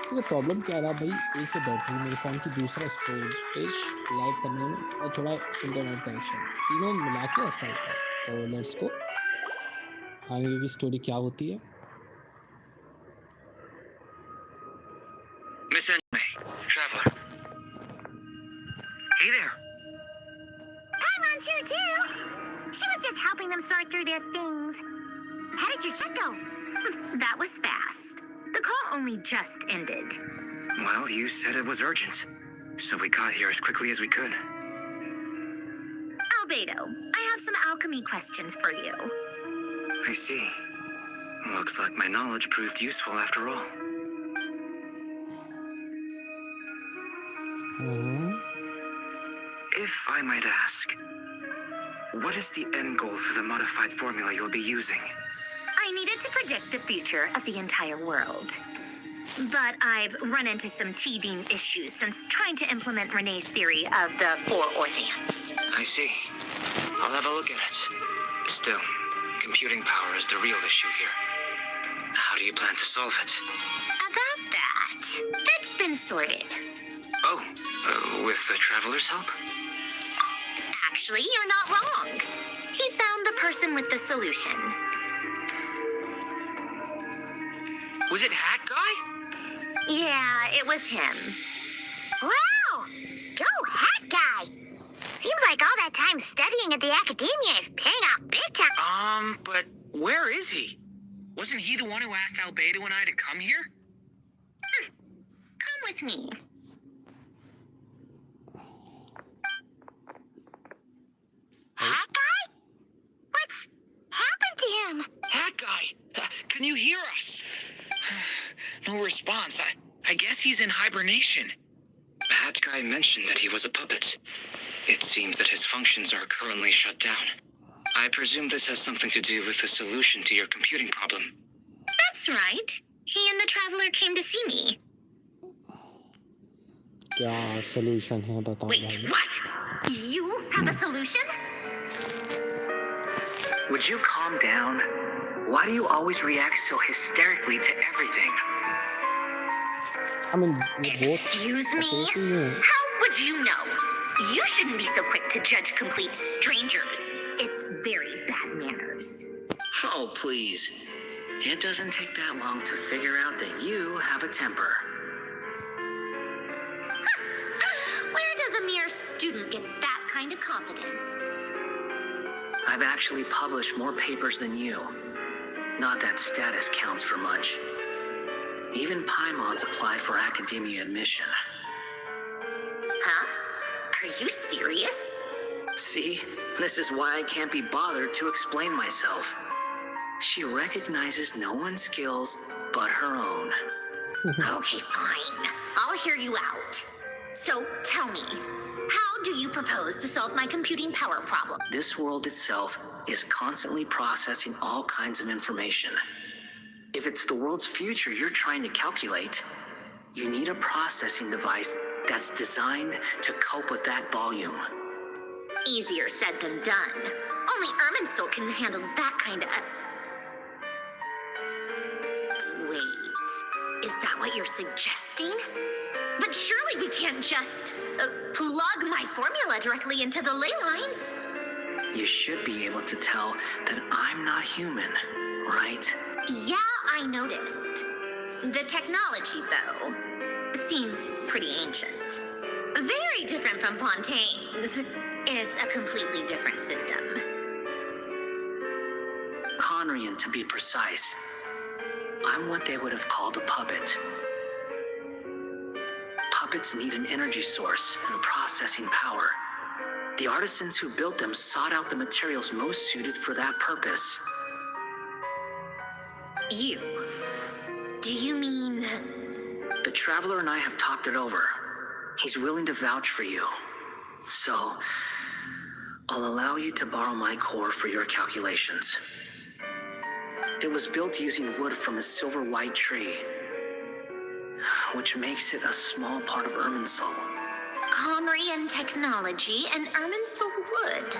तो प्रॉब्लम क्या रहा भाई, एक तो बैटरी मेरे फ़ोन की, दूसरा स्टोरेज लाइव करने में, और थोड़ा इंटरनेट कनेक्शन, तीनों मिला के ऐसा होता है। तो लेट्स गो, आगे की स्टोरी क्या होती है। Miss Enme, traveler. Hey there. Paimon's here too. She was just helping them sort through their things. How did your check go? That was fast. The call only just ended. Well, you said it was urgent, so we got here as quickly as we could. Albedo, I have some alchemy questions for you. I see. Looks like my knowledge proved useful after all. If I might ask, what is the end goal for the modified formula you'll be using? I needed to predict the future of the entire world. But I've run into some teething issues since trying to implement Renee's theory of the four orthants. I see. I'll have a look at it. Still, computing power is the real issue here. How do you plan to solve it? About that, that's been sorted. Oh, with the Traveler's help? Actually, you're not wrong. He found the person with the solution. Was it Hat Guy? Yeah, it was him. Wow! Go Hat Guy! Seems like all that time studying at the academia is paying off big time. But where is he? Wasn't he the one who asked Albedo and I to come here? Come with me. Hat Guy? What's happened to him? Hat Guy! Can you hear us? No response. I guess he's in hibernation. Hat Guy mentioned that he was a puppet. It seems that his functions are currently shut down. I presume this has something to do with the solution to your computing problem. That's right. He and the Traveler came to see me. क्या solution है बताओ Wait, भाई। what? You have a solution? Would you calm down? Why do you always react so hysterically to everything? I mean, ये both Excuse me? opposing हैं। How would you know? You shouldn't be so quick to judge complete strangers. It's very bad manners. Oh, please. It doesn't take that long to figure out that you have a temper. Where does a mere student get that kind of confidence? I've actually published more papers than you. Not that status counts for much. Even Paimon's applied for academia admission. Huh? Are you serious? See, this is why I can't be bothered to explain myself. She recognizes no one's skills but her own. Okay, fine. I'll hear you out. So tell me, how do you propose to solve my computing power problem? This world itself is constantly processing all kinds of information. If it's the world's future you're trying to calculate, you need a processing device that's designed to cope with that volume. Easier said than done. Only Irminsul can handle that kind of... Wait, is that what you're suggesting? But surely we can't just plug my formula directly into the ley lines. You should be able to tell that I'm not human, right? Yeah, I noticed. The technology, though, seems pretty ancient. Very different from Pontaine's. It's a completely different system. Conrian, to be precise. I'm what they would have called a puppet. Puppets need an energy source and processing power. The artisans who built them sought out the materials most suited for that purpose. You? Do you mean... The Traveler and I have talked it over. He's willing to vouch for you. So, I'll allow you to borrow my core for your calculations. It was built using wood from a silver white tree, which makes it a small part of Irminsul. Conrian technology and Irminsul wood.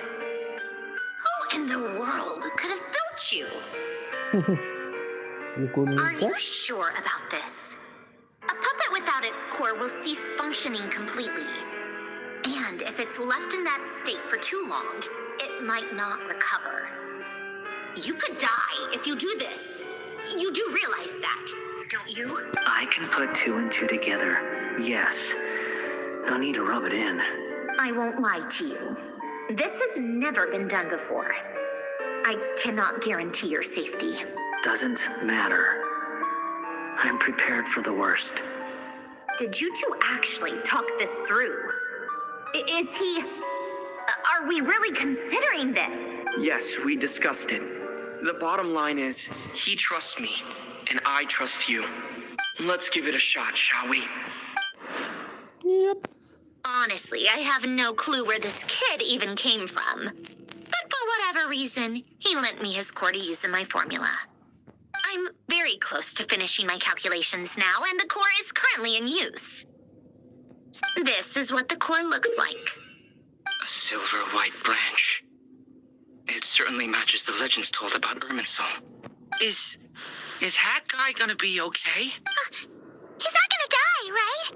Who in the world could have built you? You couldn't Are you guess? sure about this? A puppet without its core will cease functioning completely. And if it's left in that state for too long, it might not recover. You could die if you do this. You do realize that, don't you? I can put two and two together, yes. No need to rub it in. I won't lie to you. This has never been done before. I cannot guarantee your safety. Doesn't matter. I'm prepared for the worst. Did you two actually talk this through? Is he... Are we really considering this? Yes, we discussed it. The bottom line is, he trusts me, and I trust you. Let's give it a shot, shall we? Yep. Honestly, I have no clue where this kid even came from. But for whatever reason, he lent me his core to use in my formula. I'm very close to finishing my calculations now, and the core is currently in use. This is what the core looks like. A silver white branch. It certainly matches the legends told about Irminsul. Is Hat Guy gonna be okay? He's not gonna die, right?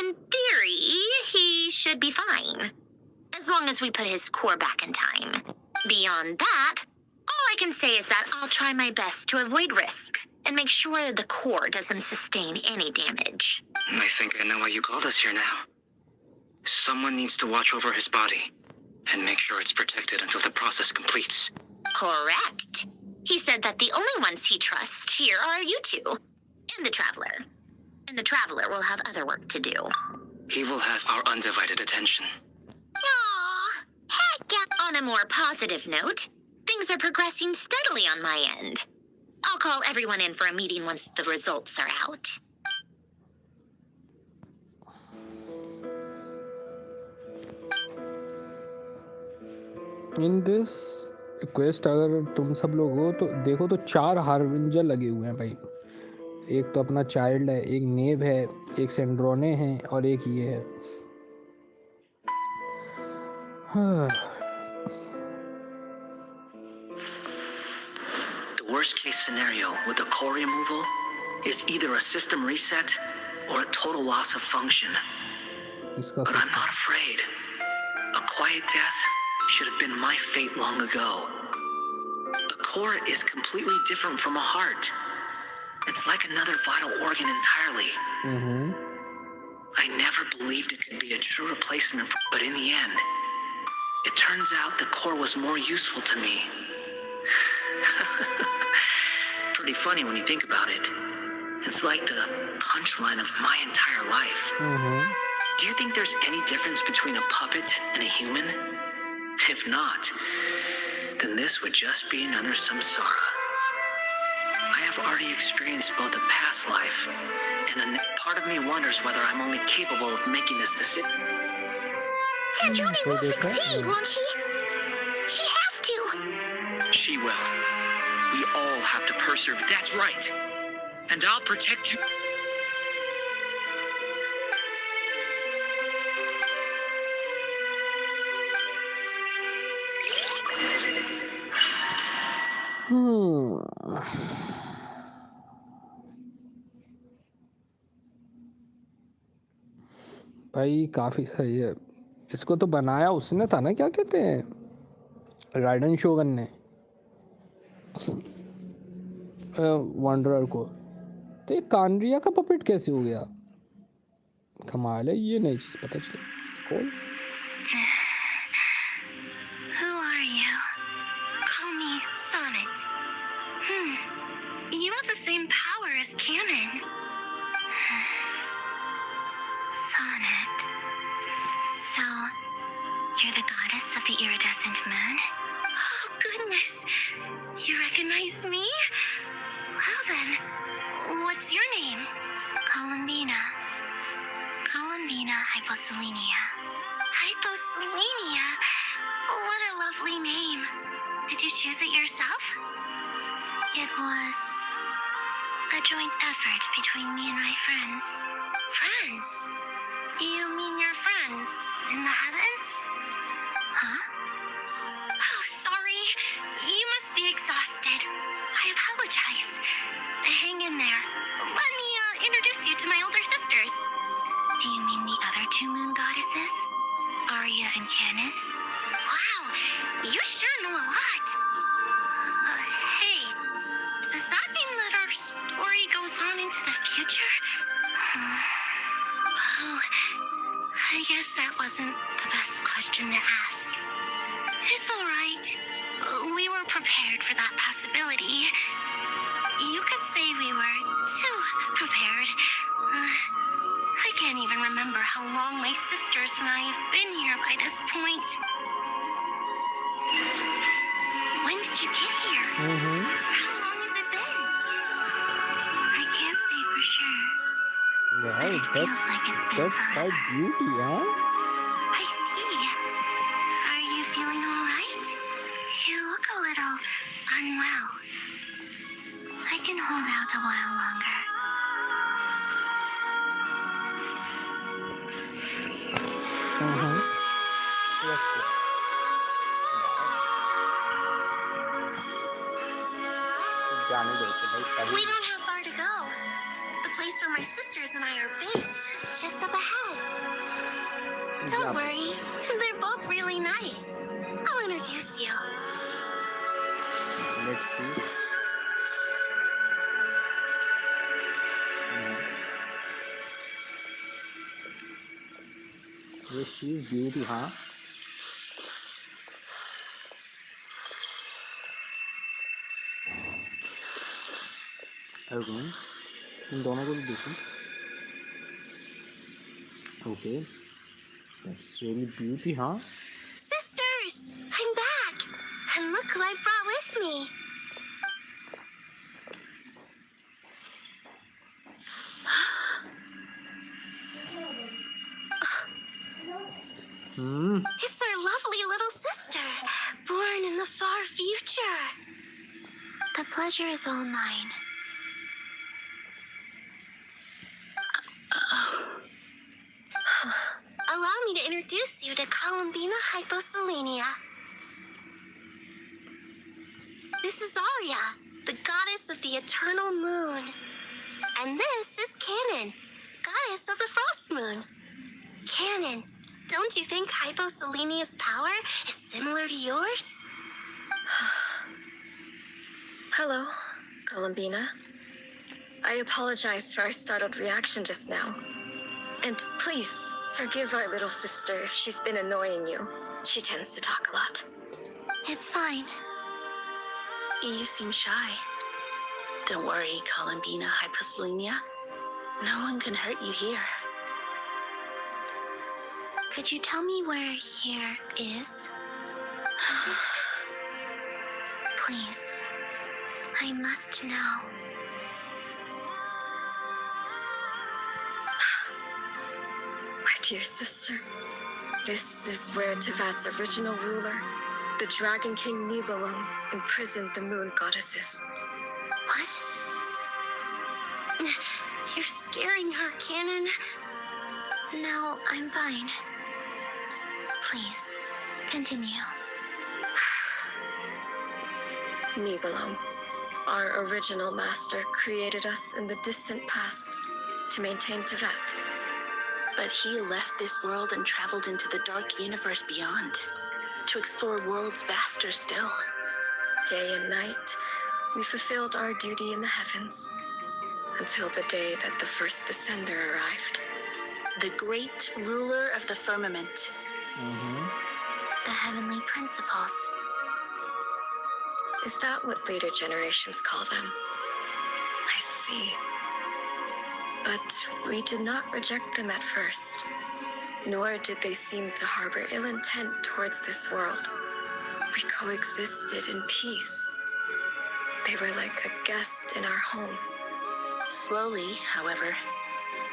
In theory, he should be fine. As long as we put his core back in time. Beyond that, all I can say is that I'll try my best to avoid risks and make sure the core doesn't sustain any damage. I think I know why you called us here now. Someone needs to watch over his body and make sure it's protected until the process completes. Correct. He said that the only ones he trusts here are you two and the Traveler. And the Traveler will have other work to do. He will have our undivided attention. Aww. Heck yeah. On a more positive note, things are progressing steadily on my end. I'll call everyone in for a meeting once the results are out. In this quest अगर तुम सब लोग हो तो देखो तो 4 harbinger लगे हुए हैं भाई. एक तो अपना चाइल्ड है, एक नेव है, एक सेंड्रोने है और एक ये है. The worst case scenario with the core removal is either a system reset or a total loss of function. इसका But I'm not afraid. A quiet death should have been my fate long ago. A core is completely different from a heart. It's like another vital organ entirely. I never believed it could be a true replacement, but in the end, it turns out the core was more useful to me. Pretty funny when you think about it. It's like the punchline of my entire life. Do you think there's any difference between a puppet and a human? If not, then this would just be another samsara. I have already experienced both a past life, and a part of me wonders whether I'm only capable of making this decision. Sandrone will succeed, won't she? She has to. She will. We all have to persevere. That's right. And I'll protect you. भाई काफ़ी सही है. इसको तो बनाया उसने था ना, क्या कहते हैं, राइडन शोगन ने वंडरर को. तो ये कानरिया का पपेट कैसे हो गया? कमाल है, ये नई चीज़ पता चली. कौन? Who are you? Call me Sonnet. You have the same power as Canon. Sonnet. So, you're the goddess of the iridescent moon? Oh, goodness. You recognize me? Well then, what's your name? Columbina. Columbina Hyposelenia. Hyposelenia? What a lovely name. Did you choose it yourself? It was a joint effort between me and my friends. Friends? You mean your friends in the heavens? Huh? Oh, sorry. You must be exhausted. I apologize. Hang in there. Let me introduce you to my older sisters. Canon. Wow, you sure know a lot. Hey, does that mean that our story goes on into the future? Oh, I guess that wasn't the best question to ask. It's all right. We were prepared for that possibility. You could say we were too prepared. I can't even remember how long my sisters and I have been here by this point. When did you get here? How long has it been? I can't say for sure. Wow, But it feels like it's been that's forever. quite beauty, huh? I see. Are you feeling all right? You look a little unwell. I can hold out a while longer. Yes, yes. जाने दो इसे भाई We don't have far to go. The place where my sisters and I are based is just up ahead. Don't worry, they're both really nice. I'll introduce you. Let's see. Yes, she is beauty, huh? Okay. इन दोनों को भी देखो. Okay. That's really beauty, huh? Sisters, I'm back. And look who I've brought with me. It's our lovely little sister, born in the far future. The pleasure is all mine. Allow me to introduce you to Columbina Hyposelenia. This is Arya, the goddess of the eternal moon. And this is Canon, goddess of the frost moon. Canon, don't you think Hyposelenia's power is similar to yours? Hello, Columbina. I apologize for our startled reaction just now. And please, forgive our little sister if she's been annoying you. She tends to talk a lot. It's fine. You seem shy. Don't worry, Columbina Hyposelenia. No one can hurt you here. Could you tell me where here is? Please. I must know. My dear sister, this is where Teyvat's original ruler, the Dragon King Nibelung, imprisoned the moon goddesses. What? You're scaring her, Canon. No, I'm fine. Please, continue. Nibelung, our original master, created us in the distant past to maintain Teyvat. But he left this world and traveled into the dark universe beyond, to explore worlds vaster still. Day and night, we fulfilled our duty in the heavens, until the day that the first descender arrived. The great ruler of the firmament. The heavenly principles. Is that what later generations call them? I see. But we did not reject them at first, nor did they seem to harbor ill intent towards this world. We coexisted in peace. They were like a guest in our home. Slowly, however,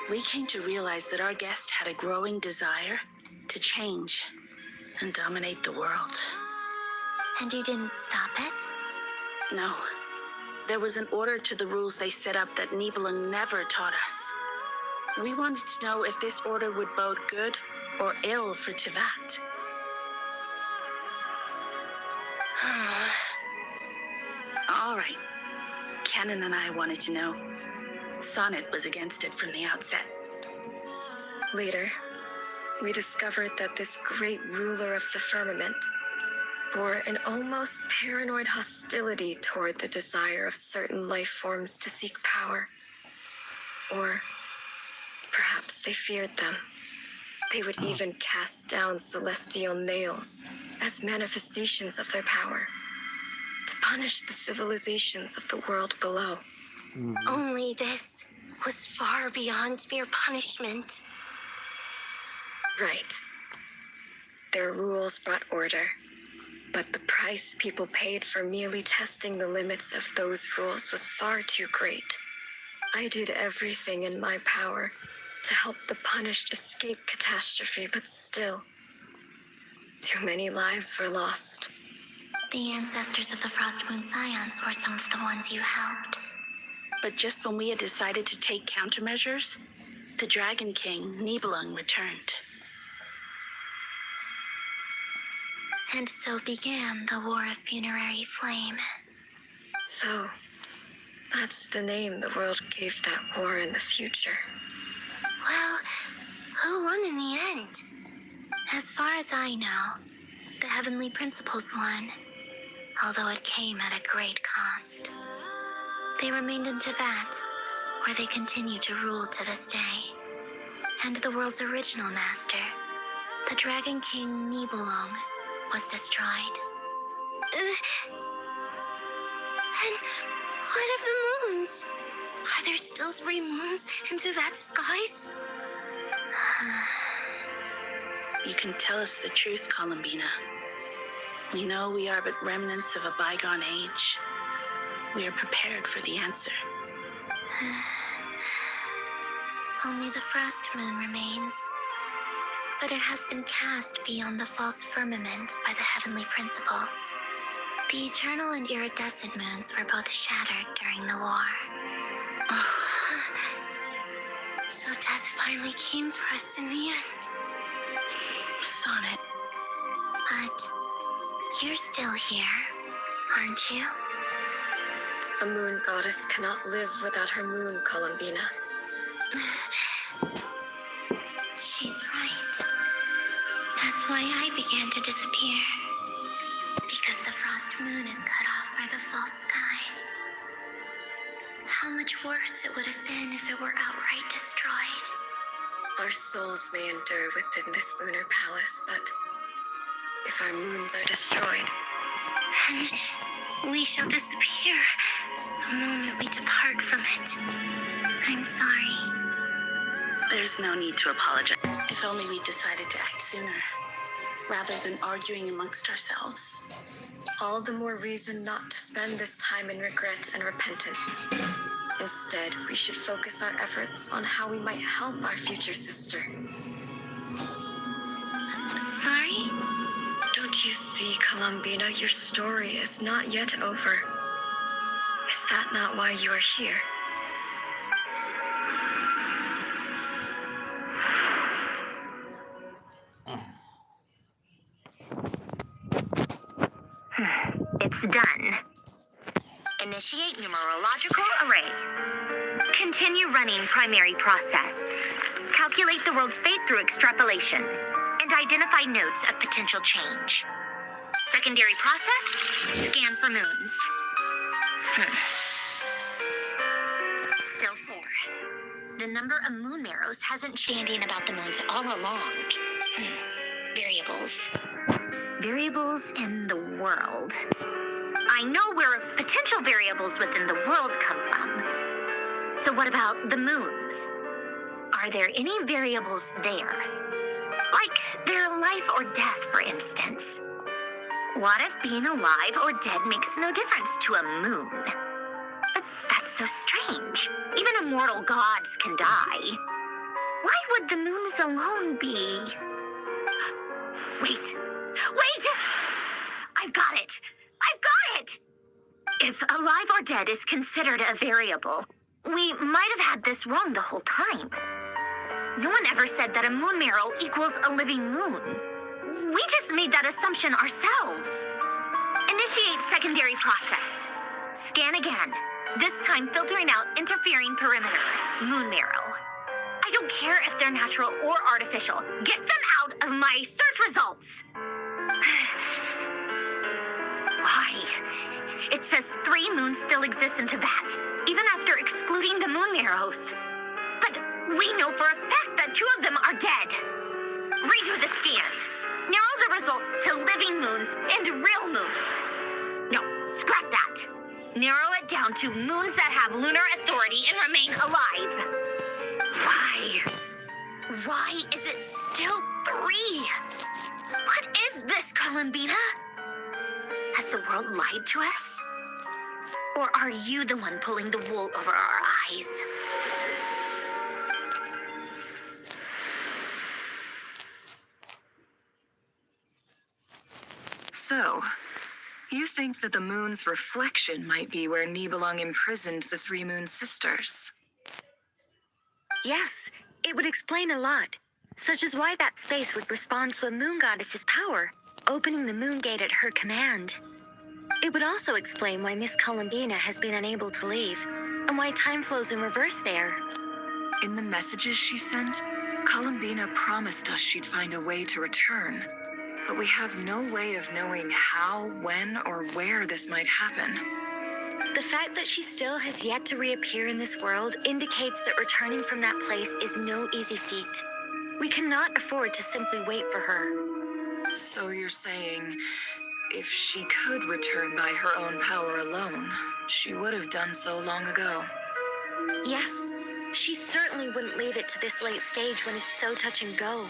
we came to realize that our guest had a growing desire to change and dominate the world. And you didn't stop it? No. There was an order to the rules they set up that Nibelung never taught us. We wanted to know if this order would bode good or ill for Teyvat. All right. Canon and I wanted to know. Sonnet was against it from the outset. Later, we discovered that this great ruler of the firmament bore an almost paranoid hostility toward the desire of certain life forms to seek power. Or perhaps they feared them. They would even cast down celestial nails as manifestations of their power to punish the civilizations of the world below. Only this was far beyond mere punishment. Right. Their rules brought order, but the price people paid for merely testing the limits of those rules was far too great. I did everything in my power to help the punished escape catastrophe, but still, too many lives were lost. The ancestors of the Frost Moon Scions were some of the ones you helped. But just when we had decided to take countermeasures, the Dragon King, Nibelung, returned. And so began the War of Funerary Flame. So, that's the name the world gave that war in the future. Well, who won in the end? As far as I know, the Heavenly Principles won, although it came at a great cost. They remained in Teyvat, where they continue to rule to this day. And the world's original master, the Dragon King Nibelung, was destroyed. And what of the moons? Are there still 3 moons in Teyvat's skies? You can tell us the truth, Columbina. We know we are but remnants of a bygone age. We are prepared for the answer. Only the Frost Moon remains. But it has been cast beyond the false firmament by the Heavenly Principles. The eternal and iridescent moons were both shattered during the war. So death finally came for us in the end. Sonnet. But you're still here, aren't you? A moon goddess cannot live without her moon, Columbina. She's right. That's why I began to disappear. Because the Frost Moon is cut off by the false sky. How much worse it would have been if it were outright destroyed. Our souls may endure within this lunar palace, but if our moons are destroyed, And we shall disappear the moment we depart from it. I'm sorry. There's no need to apologize. If only we decided to act sooner, rather than arguing amongst ourselves. all the more reason not to spend this time in regret and repentance. Instead, we should focus our efforts on how we might help our future sister. Sorry? Don't you see, Columbina, your story is not yet over. Is that not why you are here? It's done. Initiate numerological array. Continue running primary process. Calculate the world's fate through extrapolation. And identify nodes of potential change. Secondary process, scan for moons. Still 4. The number of moon marrows hasn't standing about the moons all along. Variables. Variables in the world. I know where potential variables within the world come from. So what about the moons? Are there any variables there? Like their life or death, for instance. What if being alive or dead makes no difference to a moon? But that's so strange. Even immortal gods can die. Why would the moons alone be... Wait! I've got it! If alive or dead is considered a variable, we might have had this wrong the whole time. No one ever said that a moon marrow equals a living moon. We just made that assumption ourselves. Initiate secondary process. Scan again. This time filtering out interfering perimeter, moon marrow. I don't care if they're natural or artificial. Get them out of my search results. Why? It says 3 moons still exist in Teyvat, even after excluding the moon arrows. But we know for a fact that 2 of them are dead. Redo the scan. Narrow the results to living moons and real moons. No, scrap that. Narrow it down to moons that have lunar authority and remain alive. Why? Why is it still 3? What is this, Columbina? Has the world lied to us? Or are you the one pulling the wool over our eyes? So, you think that the moon's reflection might be where Nibelung imprisoned the 3 moon sisters? Yes, it would explain a lot, such as why that space would respond to a moon goddess's power, opening the moon gate at her command. It would also explain why Miss Columbina has been unable to leave, and why time flows in reverse there. In the messages she sent, Columbina promised us she'd find a way to return. But we have no way of knowing how, when, or where this might happen. The fact that she still has yet to reappear in this world indicates that returning from that place is no easy feat. We cannot afford to simply wait for her. So you're saying, if she could return by her own power alone, she would have done so long ago? Yes, she certainly wouldn't leave it to this late stage when it's so touch and go.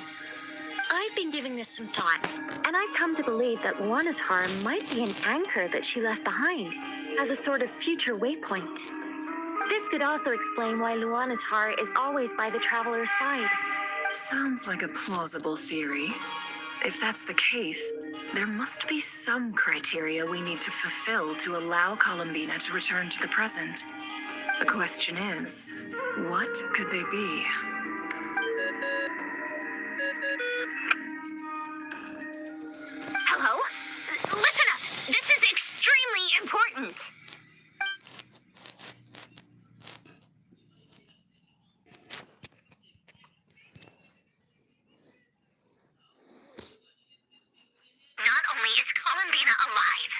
I've been giving this some thought, and I've come to believe that Luana's heart might be an anchor that she left behind, as a sort of future waypoint. This could also explain why Luana's heart is always by the traveler's side. Sounds like a plausible theory. If that's the case, there must be some criteria we need to fulfill to allow Columbina to return to the present. The question is, what could they be? Hello? Listen up! This is extremely important! Not only is Columbina alive,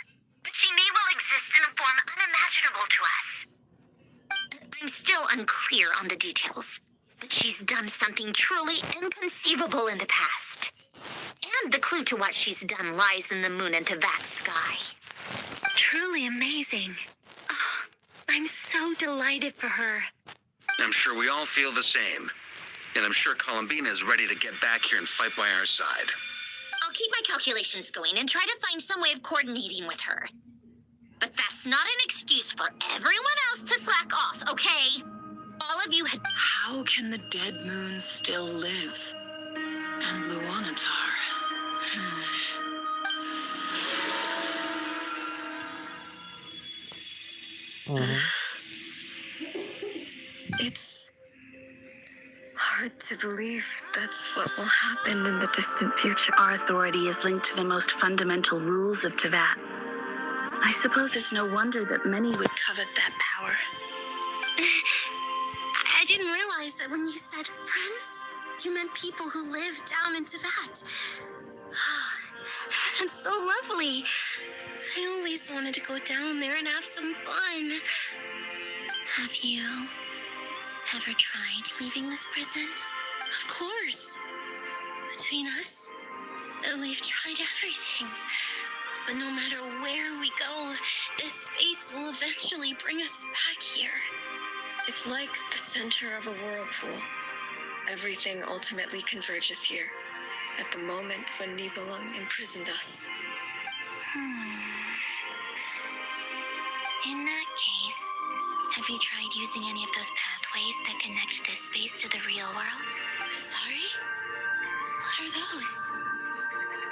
but she may well exist in a form unimaginable to us. I'm still unclear on the details, but she's done something truly inconceivable in the past. And the clue to what she's done lies in the moon and Teyvat's sky. Truly amazing. Oh, I'm so delighted for her. I'm sure we all feel the same. And I'm sure Columbina is ready to get back here and fight by our side. I'll keep my calculations going and try to find some way of coordinating with her. But that's not an excuse for everyone else to slack off, okay? All of you had... How can the dead moon still live? And Luanatar... It's hard to believe that's what will happen in the distant future. Our authority is linked to the most fundamental rules of Teyvat. I suppose it's no wonder that many would covet that power. I didn't realize that when you said friends, you meant people who live down in Teyvat. That's so lovely. I always wanted to go down there and have some fun. Have you ever tried leaving this prison? Of course. Between us, we've tried everything. But no matter where we go, this space will eventually bring us back here. It's like the center of a whirlpool. Everything ultimately converges here, at the moment when Nibelung imprisoned us. In that case, have you tried using any of those pathways that connect this space to the real world? Sorry? What are those?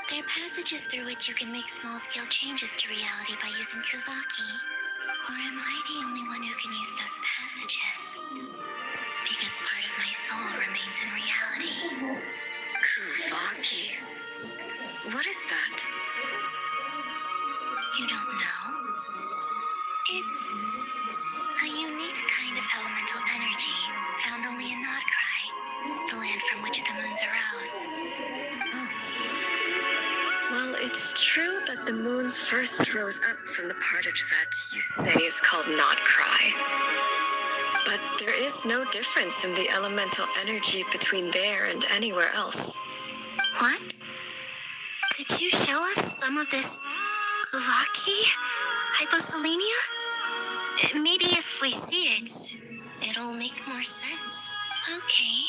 They're passages through which you can make small-scale changes to reality by using Kuvaki. Or am I the only one who can use those passages? Because part of my soul remains in reality. Kuvaki. What is that? You don't know? It's a unique kind of elemental energy found only in Nodcry. the land from which the moons arose. Well, it's true that the moons first rose up from the partage that you say is called Not Cry. But there is no difference in the elemental energy between there and anywhere else. What? Could you show us some of this Kavaki hyposelenia? Maybe if we see it, it'll make more sense. Okay.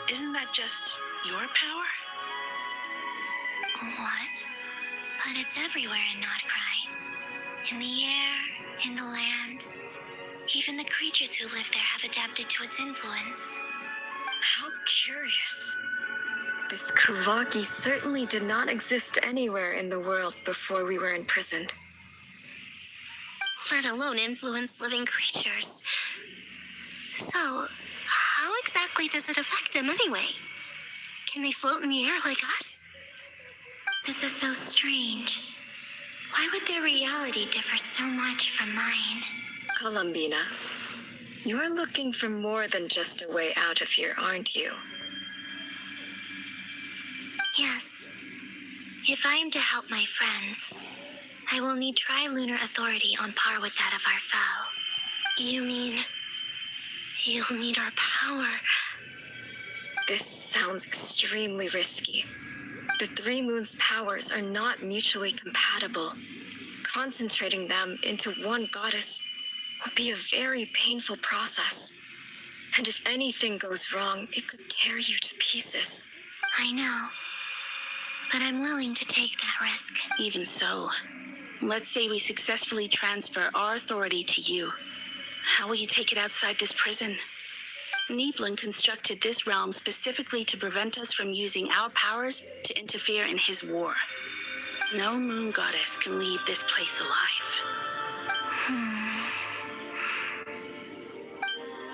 Isn't that just your power? What? But it's everywhere in Notcry. In the air, in the land. Even the creatures who live there have adapted to its influence. How curious. This Kavaki certainly did not exist anywhere in the world before we were imprisoned. Let alone influence living creatures. So, how exactly does it affect them anyway? Can they float in the air like us? This is so strange. Why would their reality differ so much from mine? Columbina, you're looking for more than just a way out of here, aren't you? Yes. If I am to help my friends, I will need tri-lunar authority on par with that of our foe. You mean you'll need our power? This sounds extremely risky. The three moons' powers are not mutually compatible. Concentrating them into one goddess would be a very painful process. And if anything goes wrong, it could tear you to pieces. I know. But I'm willing to take that risk. Even so, let's say we successfully transfer our authority to you. How will you take it outside this prison? Niblin constructed this realm specifically to prevent us from using our powers to interfere in his war. No moon goddess can leave this place alive.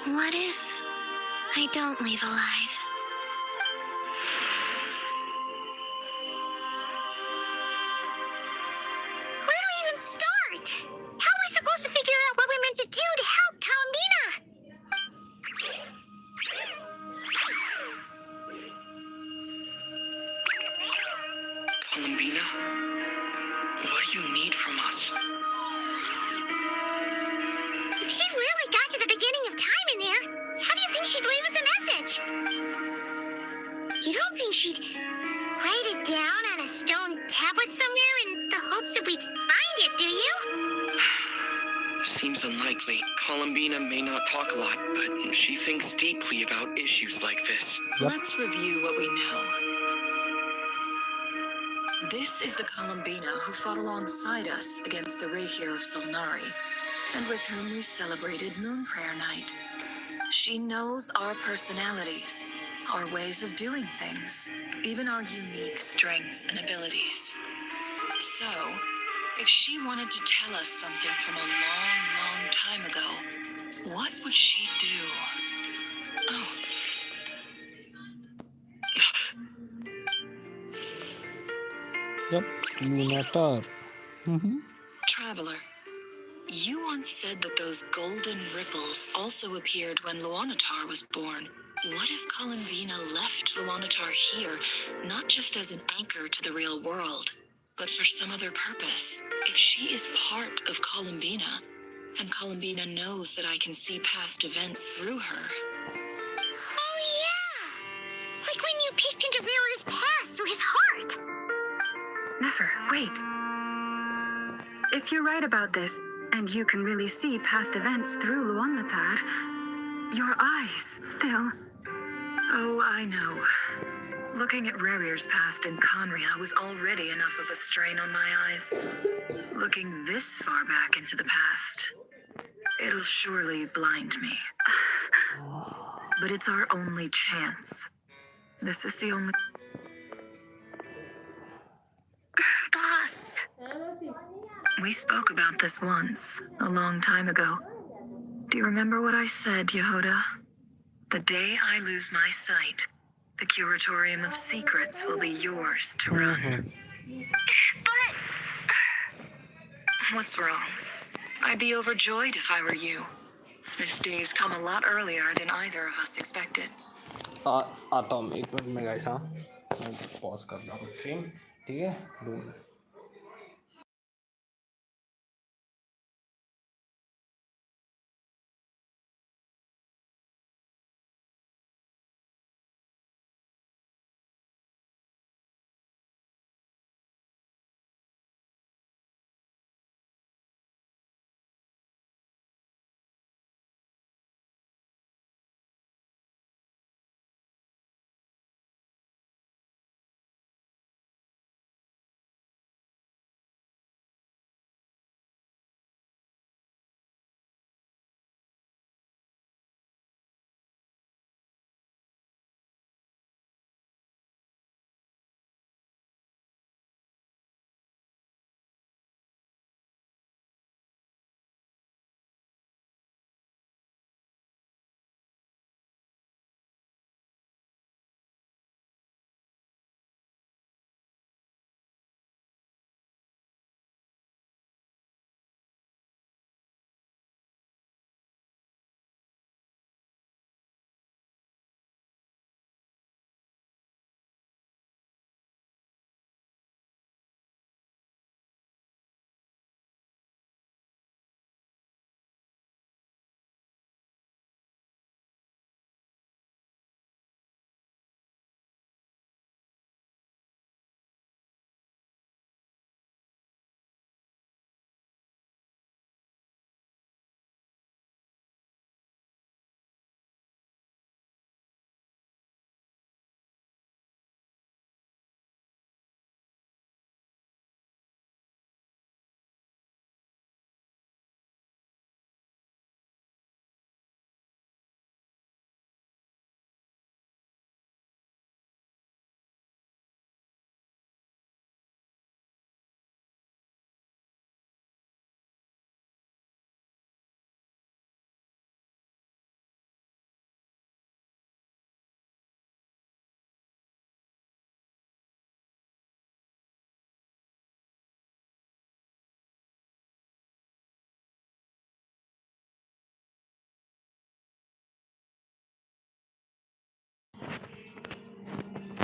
What if I don't leave alive? Where do we even start? How are we supposed to figure out what we're meant to do to help Columbina? Columbina, what do you need from us? If she really got to the beginning of time in there, how do you think she'd leave us a message? You don't think she'd write it down on a stone tablet somewhere in the hopes that we'd find it, do you? Seems unlikely. Columbina may not talk a lot, but she thinks deeply about issues like this. Let's review what we know. This is the Columbina who fought alongside us against the Rahier of Solnari, and with whom we celebrated Moon Prayer Night. She knows our personalities, our ways of doing things, even our unique strengths and abilities. So, if she wanted to tell us something from a long, long time ago, what would she do? Oh. Yep, Lunatar. Traveler, you once said that those golden ripples also appeared when Luanatar was born. What if Columbina left Luanatar here, not just as an anchor to the real world, but for some other purpose? If she is part of Columbina, and Columbina knows that I can see past events through her. Oh yeah! Like when you peeked into Rilla's past through his heart! Never, wait. If you're right about this, and you can really see past events through Luanatar, your eyes, they'll... Oh, I know. Looking at Rarier's past in Conria was already enough of a strain on my eyes. Looking this far back into the past, it'll surely blind me. But it's our only chance. This is the only... Boss! We spoke about this once, a long time ago. Do you remember what I said, Yehoda? The day I lose my sight, the Curatorium of Secrets will be yours to run. But... What's wrong? I'd be overjoyed if I were you. This day's come a lot earlier than either of us expected. आता हूँ मैं 1 minute में guys. हाँ मैं pause कर रहा हूँ stream, ठीक है 2 minute.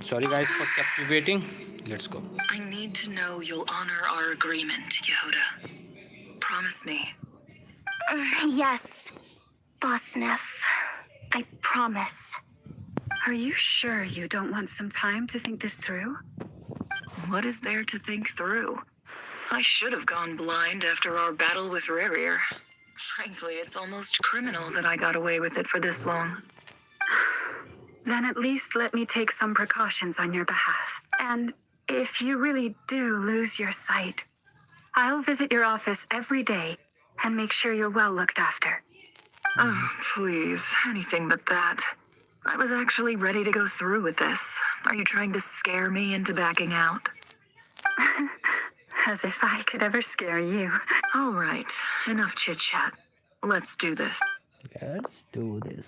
Sorry guys for kept you waiting. Let's go. I need to know you'll honor our agreement, Yehuda. Promise me. Yes, Boss Neff. I promise. Are you sure you don't want some time to think this through? What is there to think through? I should have gone blind after our battle with Rarier. Frankly, it's almost criminal that I got away with it for this long. Then at least let me take some precautions on your behalf. And if you really do lose your sight, I'll visit your office every day and make sure you're well looked after. Oh, please, anything but that. I was actually ready to go through with this. Are you trying to scare me into backing out? As if I could ever scare you. All right, enough chit-chat. Let's do this. Let's do this.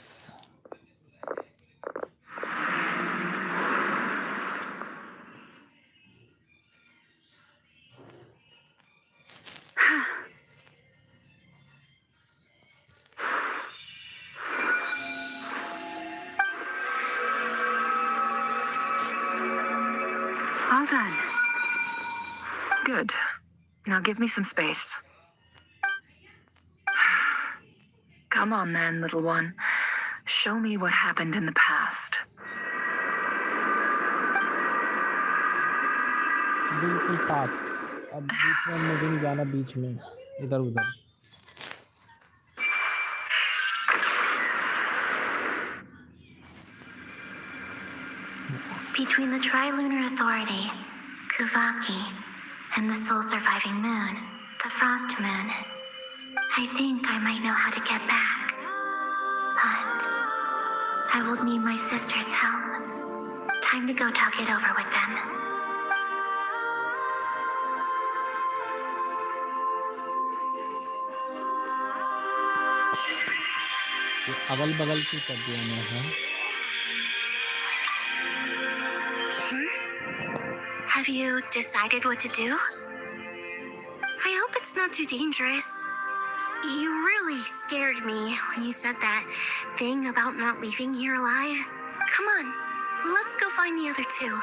All done. Good. Now give me some space. Come on then, little one. Show me what happened in the past. बिल्कुल fast. अब बीच में मुझे नहीं जाना, बीच में इधर उधर। Between the Trilunar Authority, Kuvaki, and the soul-surviving moon, the Frost Moon, I think I might know how to get back. But I will need my sister's help. Time to go talk it over with them. अगल बगल की कर दिया मैं। Have you decided what to do? I hope it's not too dangerous. You really scared me when you said that thing about not leaving here alive. Come on, let's go find the other two.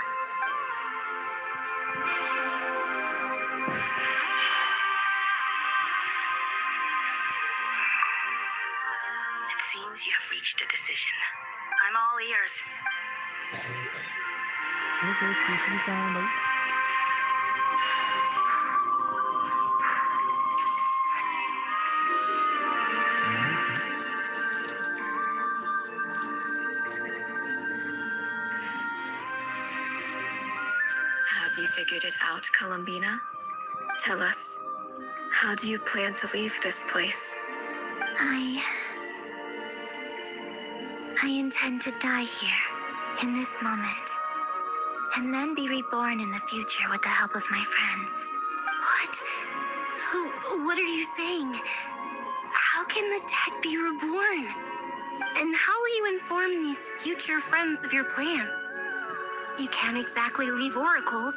It seems you have reached a decision. I'm all ears. Okay तीसरी कहाँ है भाई? Have you figured it out, Columbina? Tell us, how do you plan to leave this place? I intend to die here, in this moment, and then be reborn in the future with the help of my friends. What? What are you saying? How can the dead be reborn? And how will you inform these future friends of your plans? You can't exactly leave oracles.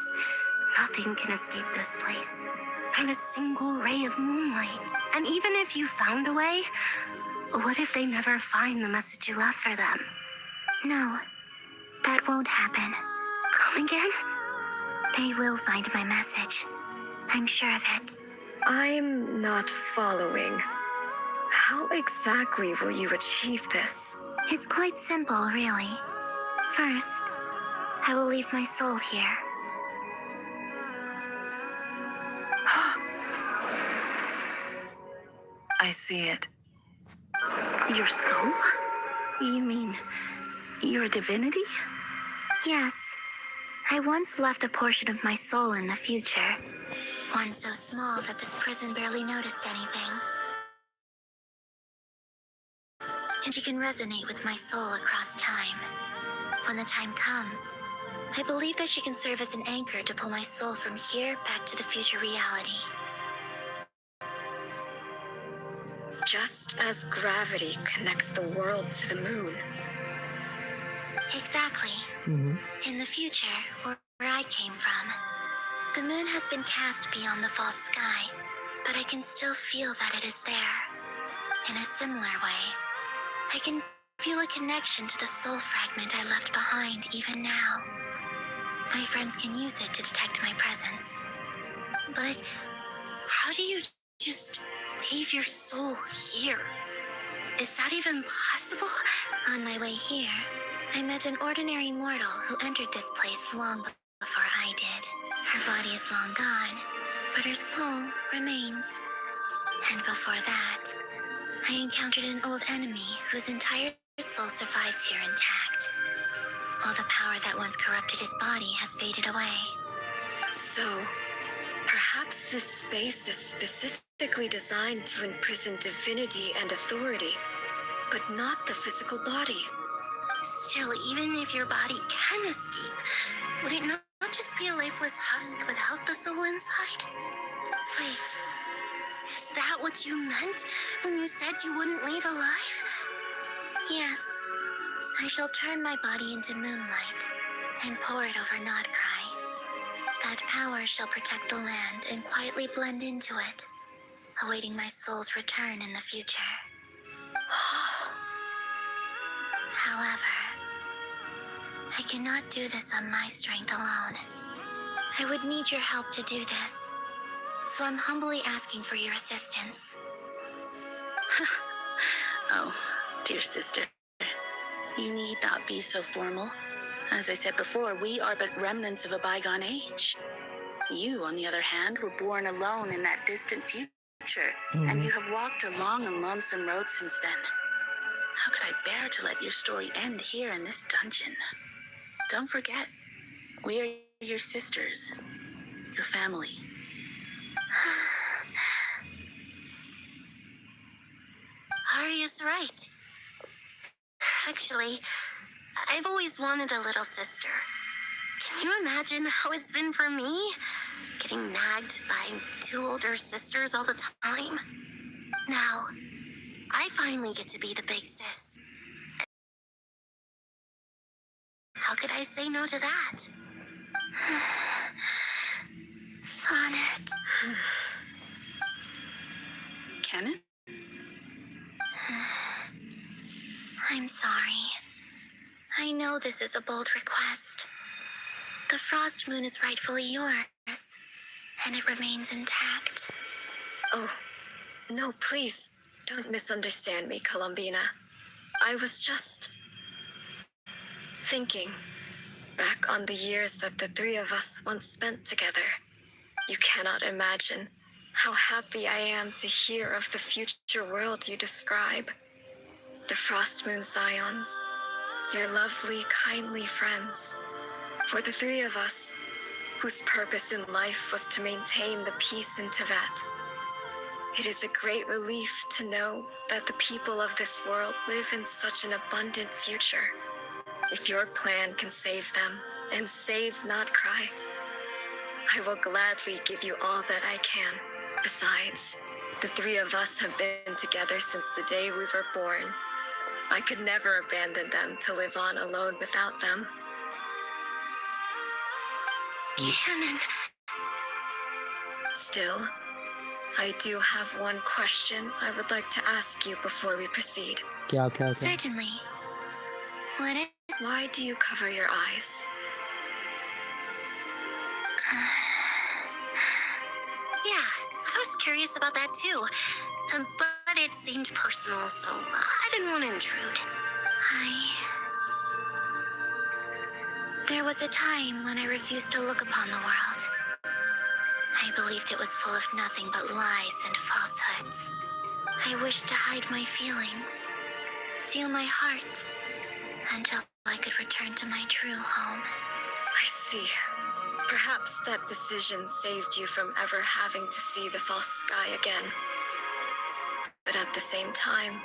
Nothing can escape this place. Not a single ray of moonlight. And even if you found a way, what if they never find the message you left for them? No, that won't happen. Come again? They will find my message. I'm sure of it. I'm not following. How exactly will you achieve this? It's quite simple, really. First, I will leave my soul here. I see it. Your soul? You mean you're a divinity? Yes. I once left a portion of my soul in the future. One so small that this prison barely noticed anything. And she can resonate with my soul across time. When the time comes, I believe that she can serve as an anchor to pull my soul from here back to the future reality. Just as gravity connects the world to the moon. Exactly. In the future, where I came from, the moon has been cast beyond the false sky, but I can still feel that it is there. In a similar way, I can feel a connection to the soul fragment I left behind even now. My friends can use it to detect my presence. But how do you just leave your soul here? Is that even possible? On my way here, I met an ordinary mortal who entered this place long before I did. Her body is long gone, but her soul remains. And before that, I encountered an old enemy whose entire soul survives here intact, while the power that once corrupted his body has faded away. So, perhaps this space is specifically designed to imprison divinity and authority, but not the physical body. Still, even if your body can escape, would it not just be a lifeless husk without the soul inside? Wait, is that what you meant when you said you wouldn't leave alive? Yes, I shall turn my body into moonlight and pour it over Nodcry. That power shall protect the land and quietly blend into it, awaiting my soul's return in the future. However, I cannot do this on my strength alone. I would need your help to do this, so I'm humbly asking for your assistance. Oh, dear sister, you need not be so formal. As I said before, we are but remnants of a bygone age. You, on the other hand, were born alone in that distant future, and you have walked a long and lonesome road since then. How could I bear to let your story end here in this dungeon? Don't forget, we are your sisters, your family. Arya's right. Actually, I've always wanted a little sister. Can you imagine how it's been for me? Getting nagged by two older sisters all the time. Now, I finally get to be the big sis. How could I say no to that? Sonnet. Can it? I'm sorry. I know this is a bold request. The Frost Moon is rightfully yours, and it remains intact. Oh, no, please, don't misunderstand me, Columbina. I was just thinking back on the years that the three of us once spent together. You cannot imagine how happy I am to hear of the future world you describe. The Frost Moon Scions, your lovely, kindly friends. For the three of us, whose purpose in life was to maintain the peace in Teyvat, it is a great relief to know that the people of this world live in such an abundant future. If your plan can save them, and save, not cry, I will gladly give you all that I can. Besides, the three of us have been together since the day we were born. I could never abandon them to live on alone without them. Canon. Still, I do have one question I would like to ask you before we proceed. क्या Certainly. What is... Why do you cover your eyes? Yeah, I was curious about that too. But it seemed personal, so I didn't want to intrude. There was a time when I refused to look upon the world. I believed it was full of nothing but lies and falsehoods. I wished to hide my feelings, seal my heart, until I could return to my true home. I see. Perhaps that decision saved you from ever having to see the false sky again. But at the same time,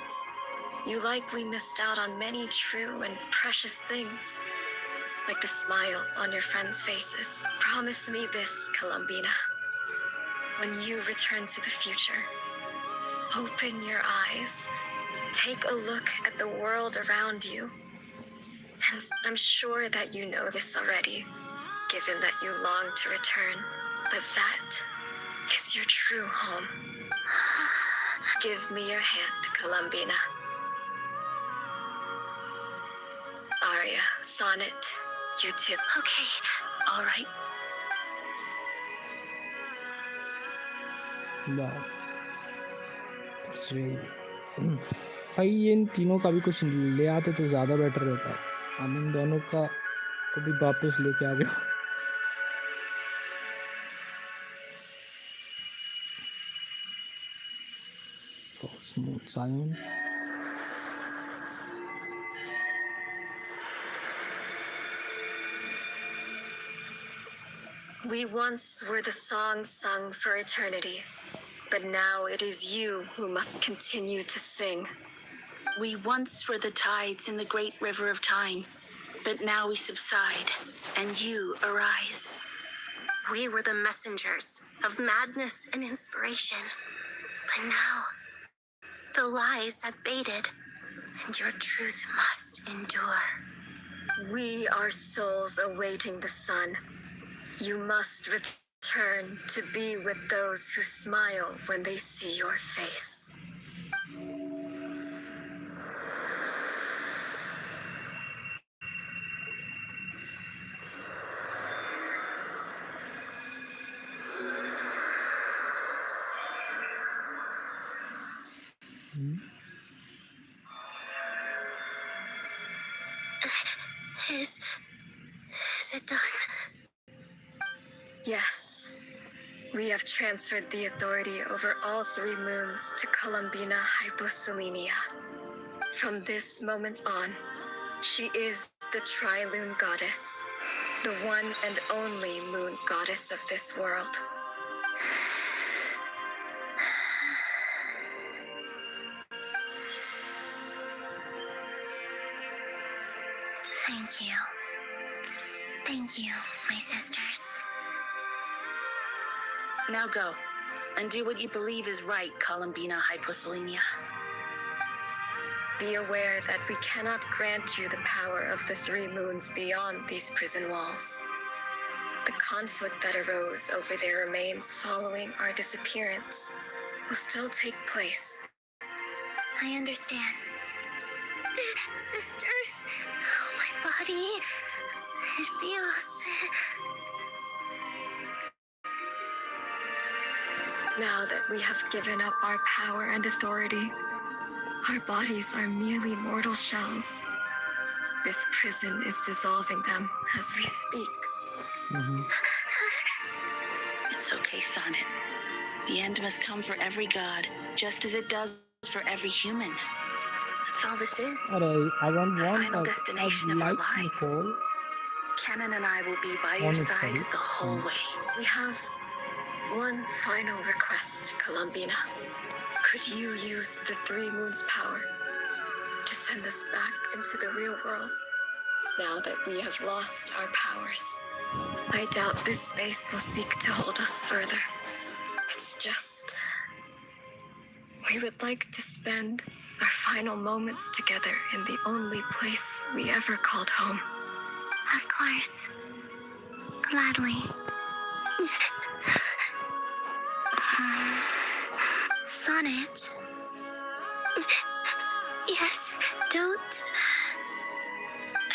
you likely missed out on many true and precious things, like the smiles on your friends' faces. Promise me this, Columbina. When you return to the future, open your eyes, take a look at the world around you. And I'm sure that you know this already, given that you long to return, but that is your true home. Give me your hand, Columbina. Aria, Sonnet, you too. Okay, all right. वाह भाई ये इन तीनों का भी कुछ ले आते तो ज़्यादा बेटर रहता। हम इन दोनों का को भी वापस लेके आ गए। स्मूथ सायन We once were the songs sung for eternity, but now it is you who must continue to sing. We once were the tides in the great river of time, but now we subside, and you arise. We were the messengers of madness and inspiration. But now, the lies have faded, and your truth must endure. We are souls awaiting the sun. You must return to be with those who smile when they see your face. Is it done? Yes. We have transferred the authority over all three moons to Columbina Hyposelenia. From this moment on, she is the Tri-Lune Goddess, the one and only moon goddess of this world. Thank you. Thank you, my sisters. Now go, and do what you believe is right, Columbina Hyposelenia. Be aware that we cannot grant you the power of the three moons beyond these prison walls. The conflict that arose over their remains following our disappearance will still take place. I understand. Sisters, oh, my body, it feels... Now that we have given up our power and authority, our bodies are merely mortal shells. This prison is dissolving them as we speak. It's okay, Sonnet. The end must come for every god, just as it does for every human. That's all this is. अरे I don't The want final that. destination I'd of our like lives. Nicole Kennen and I will be by your on it, side sorry. the whole way. We have one final request, Columbina. Could you use the Three Moons' power to send us back into the real world? Now that we have lost our powers, I doubt this space will seek to hold us further. It's just... we would like to spend our final moments together in the only place we ever called home. Of course. Gladly. Sonnet. Yes, don't.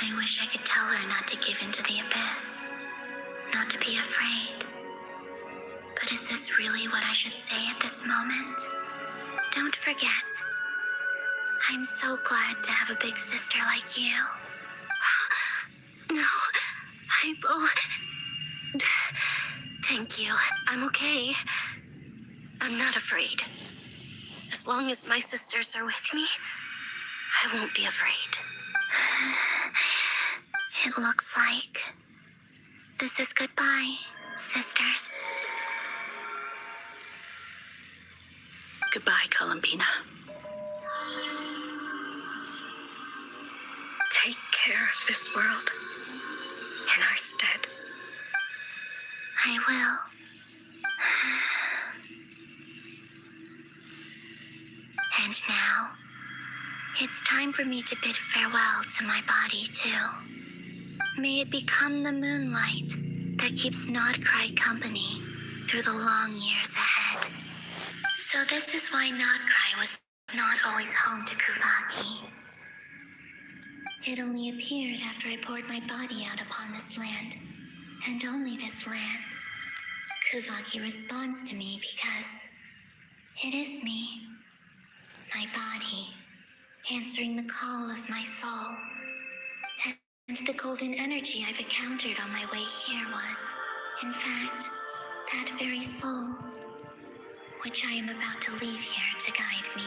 I wish I could tell her not to give in to the abyss. Not to be afraid. But is this really what I should say at this moment? Don't forget. I'm so glad to have a big sister like you. No, I will... Thank you. I'm okay. I'm not afraid. As long as my sisters are with me, I won't be afraid. It looks like this is goodbye, sisters. Goodbye, Columbina. Take care of this world in our stead. I will. And now, it's time for me to bid farewell to my body, too. May it become the moonlight that keeps Nodcry company through the long years ahead. So this is why Nodcry was not always home to Kuvaki. It only appeared after I poured my body out upon this land, and only this land. Kuvaki responds to me because it is me, my body, answering the call of my soul. And the golden energy I've encountered on my way here was, in fact, that very soul, which I am about to leave here to guide me.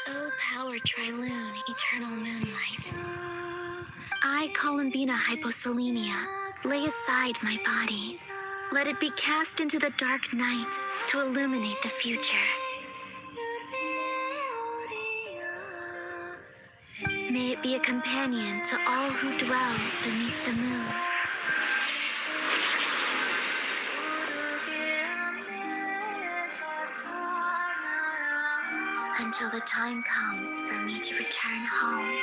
O power Triloon, eternal moonlight. I, Columbina Hyposelenia, lay aside my body. Let it be cast into the dark night to illuminate the future. May it be a companion to all who dwell beneath the moon. Until the time comes for me to return home.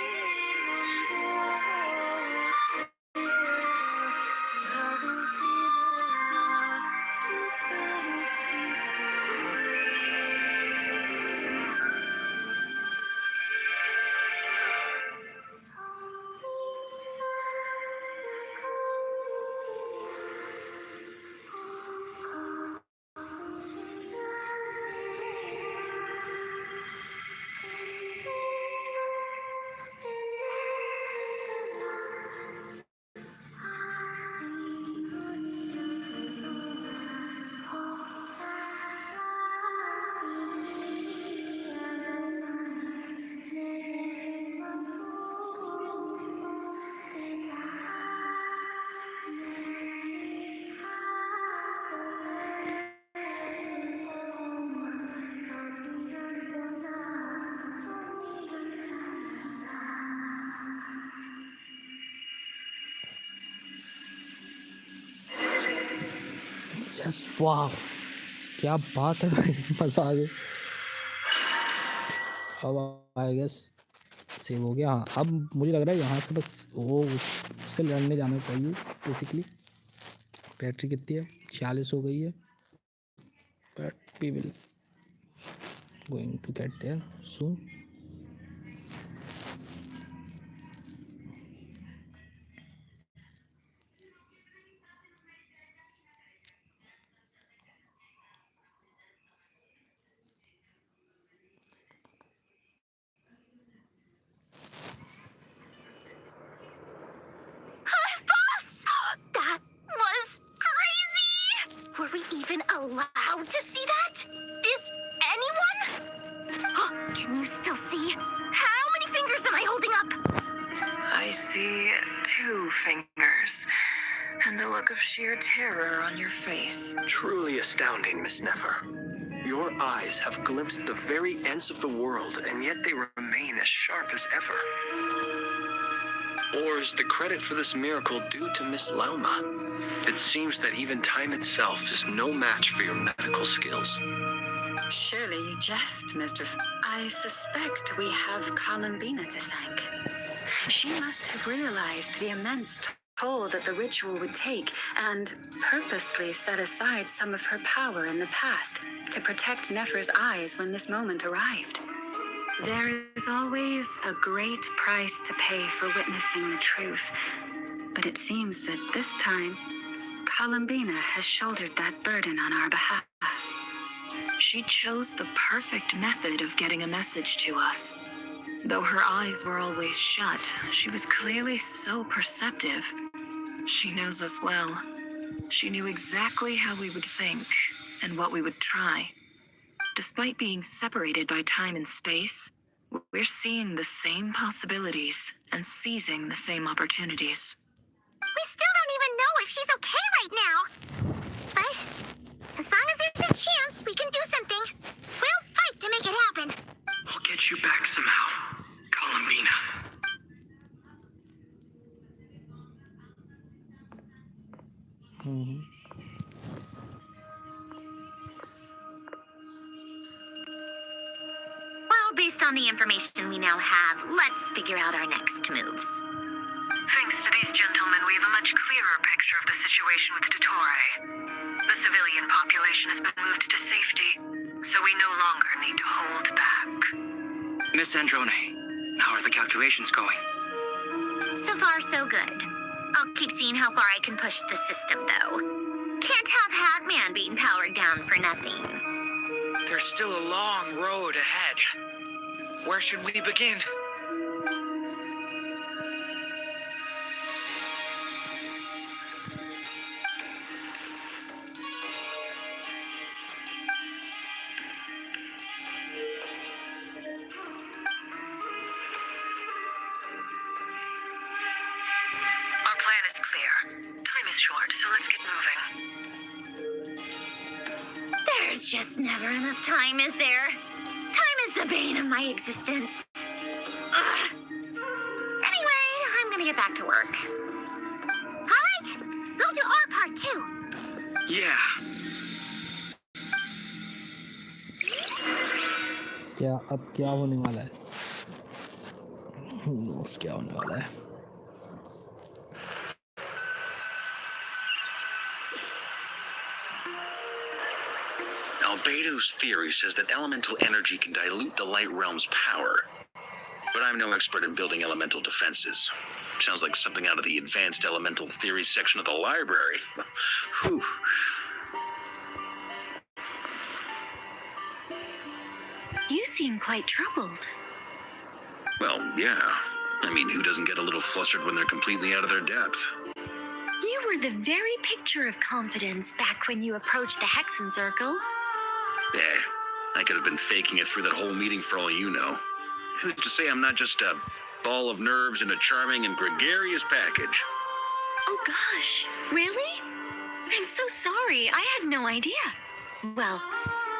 Just वाह, क्या बात है भाई, मज़ा आ गया। अब I guess save हो गया। हाँ, अब मुझे लग रहा है यहाँ से बस वो उससे लड़ने जाना चाहिए बेसिकली। बैटरी कितनी है? 46 हो गई है। but we will going to get there soon. Boss! That was crazy! Were we even allowed to see that? Is anyone? Can you still see? How many fingers am I holding up? I see 2 fingers, and a look of sheer terror on your face. Truly astounding, Miss Nefer. Your eyes have glimpsed the very ends of the world, and yet they remain as sharp as ever. Or is the credit for this miracle due to Miss Lauma? It seems that even time itself is no match for your medical skills. Surely you jest, Mr. I suspect we have Columbina to thank. She must have realized the immense toll that the ritual would take and purposely set aside some of her power in the past to protect Nefer's eyes when this moment arrived. There is always a great price to pay for witnessing the truth, but it seems that this time, Columbina has shouldered that burden on our behalf. She chose the perfect method of getting a message to us. Though her eyes were always shut, she was clearly so perceptive. She knows us well. She knew exactly how we would think and what we would try. Despite being separated by time and space, we're seeing the same possibilities and seizing the same opportunities. We still don't even know if she's okay right now. But as long as there's a chance we can do something, we'll fight to make it happen. I'll get you back somehow, Columbina. Well, based on the information we now have, let's figure out our next moves. Thanks to these gentlemen, we have a much clearer picture of the situation with Dottore. The civilian population has been moved to safety, so we no longer need to hold back. Miss Androne, how are the calculations going? So far, so good. I'll keep seeing how far I can push the system, though. Can't have Hatman being powered down for nothing. There's still a long road ahead. Where should we begin? Our plan is clear. Time is short, so let's get moving. There's just never enough time, is there? Time is the bane of my existence. Ugh. Anyway, I'm gonna get back to work. All right, we'll do our part too. Yeah. क्या अब क्या होने वाला है? Who knows क्या होने वाला है? Albedo's theory says that elemental energy can dilute the light realm's power. But I'm no expert in building elemental defenses. Sounds like something out of the advanced elemental theory section of the library. Whew. You seem quite troubled. Well, yeah. I mean, who doesn't get a little flustered when they're completely out of their depth? You were the very picture of confidence back when you approached the Hexen Circle. I could have been faking it through that whole meeting for all you know. Who's to say I'm not just a ball of nerves in a charming and gregarious package? Oh gosh, really? I'm so sorry, I had no idea. Well,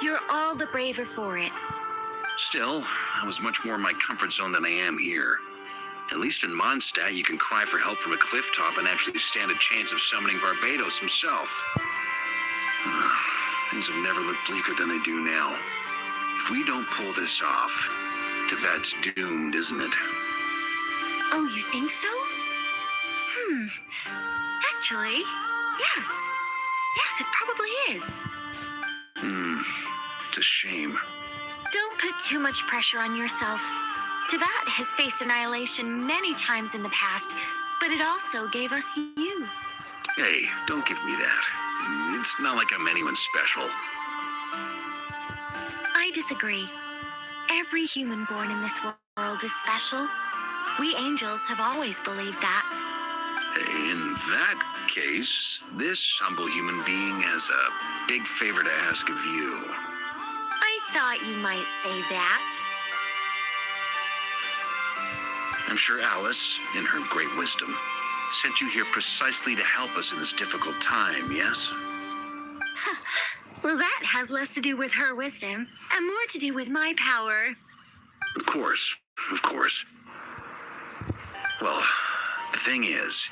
you're all the braver for it. Still, I was much more in my comfort zone than I am here. At least in Mondstadt, you can cry for help from a cliff top and actually stand a chance of summoning Barbados himself. Things have never looked bleaker than they do now. If we don't pull this off, Teyvat's doomed, isn't it? Oh, you think so? Actually, yes. Yes, it probably is. It's a shame. Don't put too much pressure on yourself. Teyvat has faced annihilation many times in the past, but it also gave us you. Hey, don't give me that. It's not like I'm anyone special. I disagree. Every human born in this world is special. We angels have always believed that. In that case, this humble human being has a big favor to ask of you. I thought you might say that. I'm sure Alice, in her great wisdom, sent you here precisely to help us in this difficult time, yes? Well, that has less to do with her wisdom and more to do with my power. Of course, of course. Well, the thing is,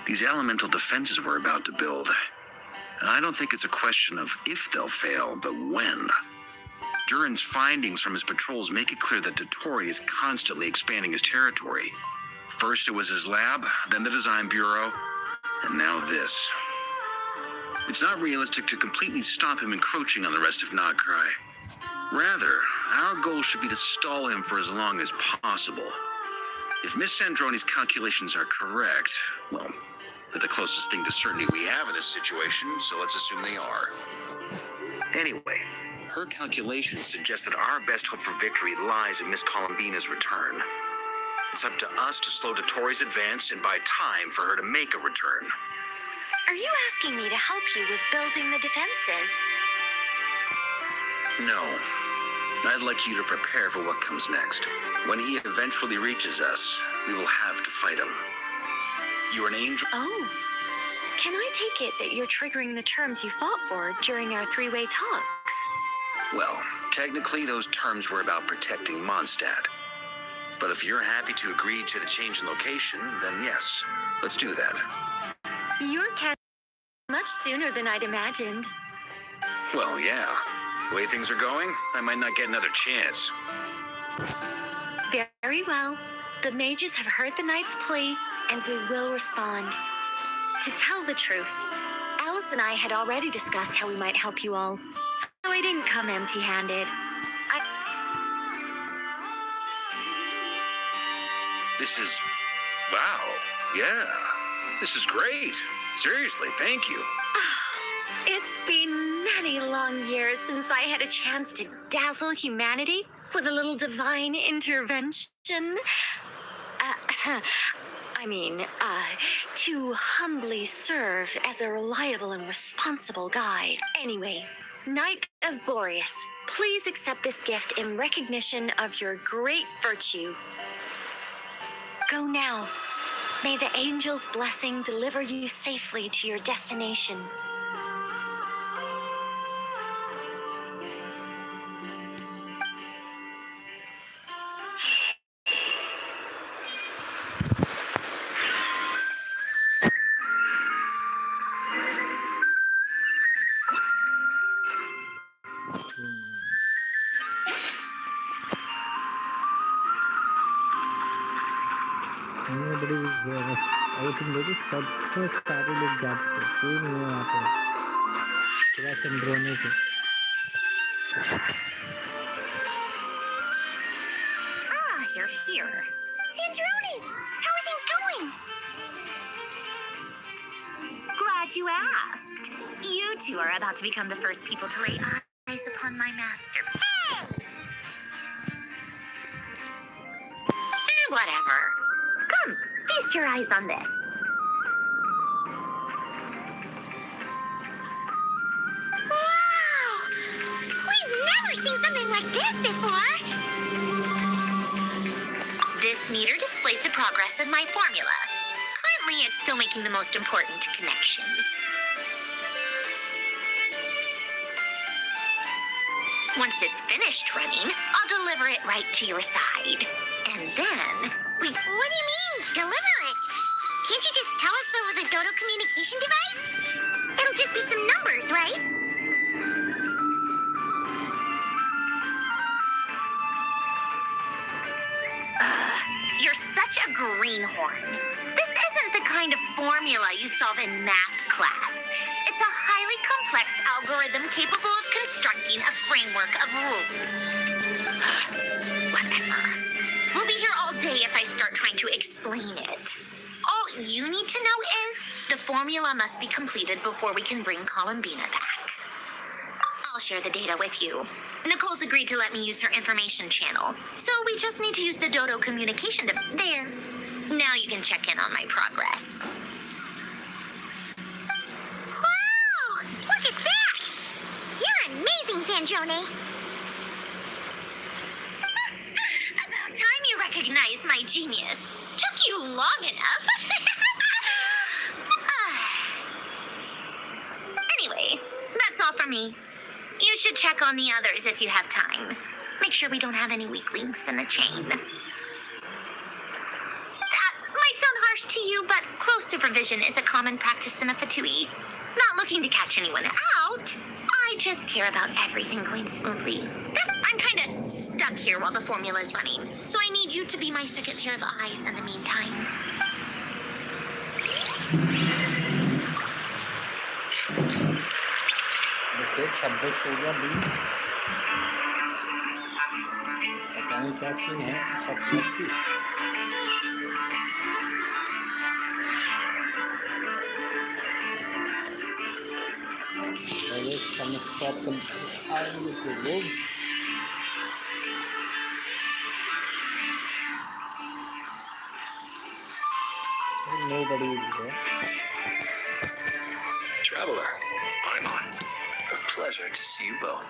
these elemental defenses we're about to build, I don't think it's a question of if they'll fail, but when. Durin's findings from his patrols make it clear that Dottore is constantly expanding his territory. First it was his lab, then the design bureau, and now this. It's not realistic to completely stop him encroaching on the rest of Nagrai. Rather, our goal should be to stall him for as long as possible. If Miss Sandroni's calculations are correct, well, they're the closest thing to certainty we have in this situation, so let's assume they are. Anyway, her calculations suggest that our best hope for victory lies in Miss Columbina's return. It's up to us to slow Dottore's advance and buy time for her to make a return. Are you asking me to help you with building the defenses? No. I'd like you to prepare for what comes next. When he eventually reaches us, we will have to fight him. You're an angel. Oh. Can I take it that you're triggering the terms you fought for during our three-way talks? Well, technically those terms were about protecting Mondstadt. But if you're happy to agree to the change in location, then yes, let's do that. You're catching much sooner than I'd imagined. Well, yeah. The way things are going, I might not get another chance. Very well. The mages have heard the knight's plea, and we will respond. To tell the truth, Alice and I had already discussed how we might help you all, so I didn't come empty-handed. This is... wow. Yeah. This is great. Seriously, thank you. It's been many long years since I had a chance to dazzle humanity with a little divine intervention. To humbly serve as a reliable and responsible guide. Anyway, Knight of Boreas, please accept this gift in recognition of your great virtue. Go now. May the angel's blessing deliver you safely to your destination. Nobody is here. Everything ready? सबसे सारे लोग जाते हैं, कोई नहीं है यहाँ पे। पूरा संड्रोने थे। You're here. Sandroni, how are things going? Glad you asked. You two are about to become the first people to lay eyes upon my master. Whatever. Come, feast your eyes on this. Wow! We've never seen something like this before. This meter displays the progress of my formula. Currently, it's still making the most important connections. Once it's finished running, I'll deliver it right to your side. And then we... What do you mean, deliver it? Can't you just tell us over the Dodo communication device? It'll just be some numbers, right? You're such a greenhorn. This isn't the kind of formula you solve in math class. It's a highly complex complex algorithm capable of constructing a framework of rules. Whatever. We'll be here all day if I start trying to explain it. All you need to know is the formula must be completed before we can bring Columbina back. I'll share the data with you. Nicole's agreed to let me use her information channel, so we just need to use the Dodo communication there. Now you can check in on my progress. Wow! Look at that! You're amazing, Sandrone. About time you recognized my genius. Took you long enough. Anyway, that's all for me. You should check on the others if you have time. Make sure we don't have any weak links in the chain. That might sound harsh to you, but close supervision is a common practice in a Fatui. Not looking to catch anyone out. I just care about everything going smoothly. I'm kind of stuck here while the formula's running, so I need you to be my second pair of eyes in the meantime. देखिए 26 हो गया 20 पता नहीं क्या scene है सब अच्छी अरे समय स्टॉप कर आएंगे तो लोग nobody is there. Traveler, I'm on. A pleasure to see you both.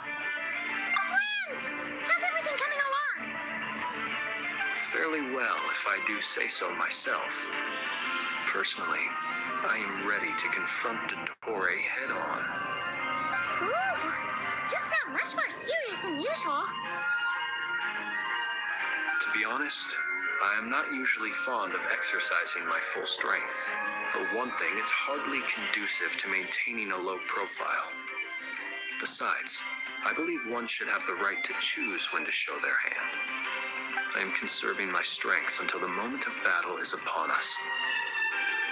Plans! How's everything coming along? Fairly well, if I do say so myself. Personally, I am ready to confront Dottore head-on. Ooh, you sound much more serious than usual. To be honest, I am not usually fond of exercising my full strength. For one thing, it's hardly conducive to maintaining a low profile. Besides, I believe one should have the right to choose when to show their hand. I am conserving my strength until the moment of battle is upon us.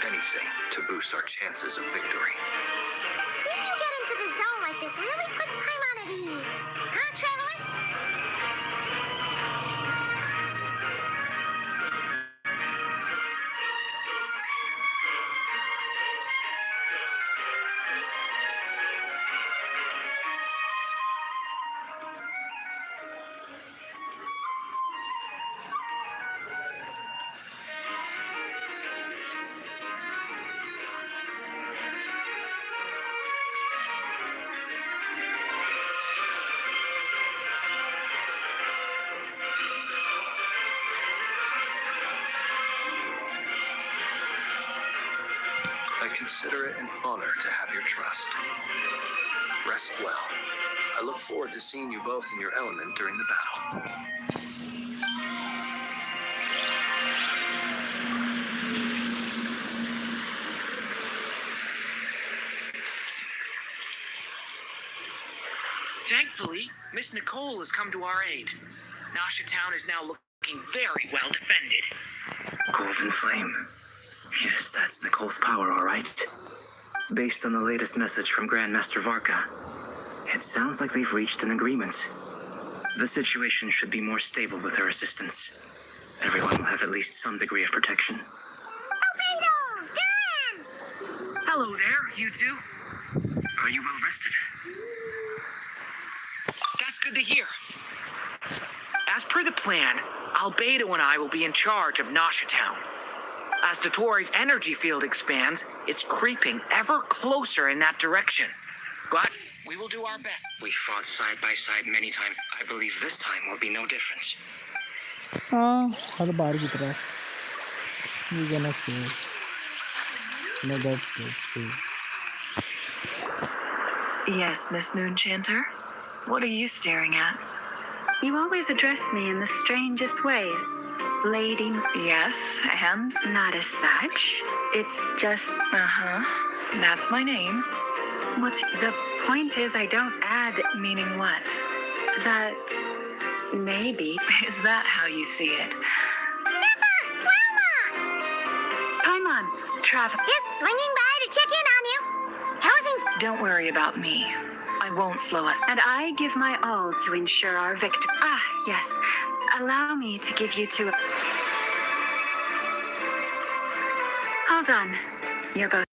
Anything to boost our chances of victory. Seeing you get into the zone like this really puts Paimon at ease. Huh, Traveler? I consider it an honor to have your trust. Rest well. I look forward to seeing you both in your element during the battle. Thankfully, Miss Nicole has come to our aid. Nasha Town is now looking very well defended. Golden Flame. Yes, that's Nicole's power, all right. Based on the latest message from Grandmaster Varka, it sounds like they've reached an agreement. The situation should be more stable with her assistance. Everyone will have at least some degree of protection. Albedo! Duran! Hello there, you two. Are you well rested? That's good to hear. As per the plan, Albedo and I will be in charge of Nasha Town. As Dottore's energy field expands, it's creeping ever closer in that direction. But we will do our best. We fought side by side many times. I believe this time will be no different. हाँ हर बार की तरह we gonna see no that see. Yes, Miss Moonchanter? What are you staring at? You always address me in the strangest ways. Lady. Yes, and? Not as such. It's just... Uh-huh. That's my name. What's... The point is I don't add... Meaning what? That... Maybe... Is that how you see it? Never! Grandma! Paimon, Trav... Just swinging by to check in on you. How are things Don't worry about me. I won't slow us. And I give my all to ensure our victory. Ah, yes. Allow me to give you two. Hold on. You're both.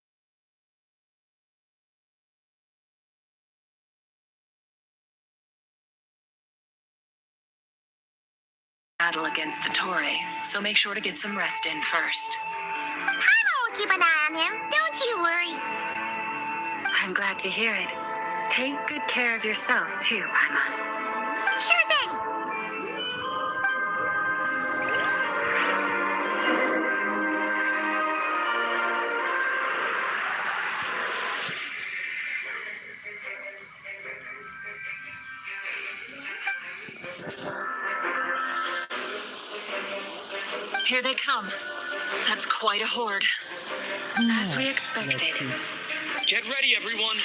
Battle against Dottore, so make sure to get some rest in first. Paimon will keep an eye on him. Don't you worry. I'm glad to hear it. Take good care of yourself, too, Paimon. Sure thing. Here they come. That's quite a horde. As we expected. Get ready, everyone.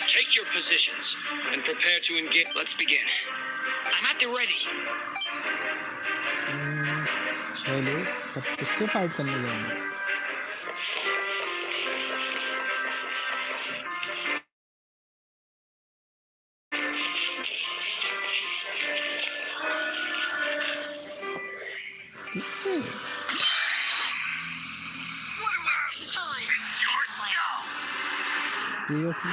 Take your positions and prepare to engage. Let's begin. I'm at the ready. चलो अब किससे fight करने जाएंगे Seriously?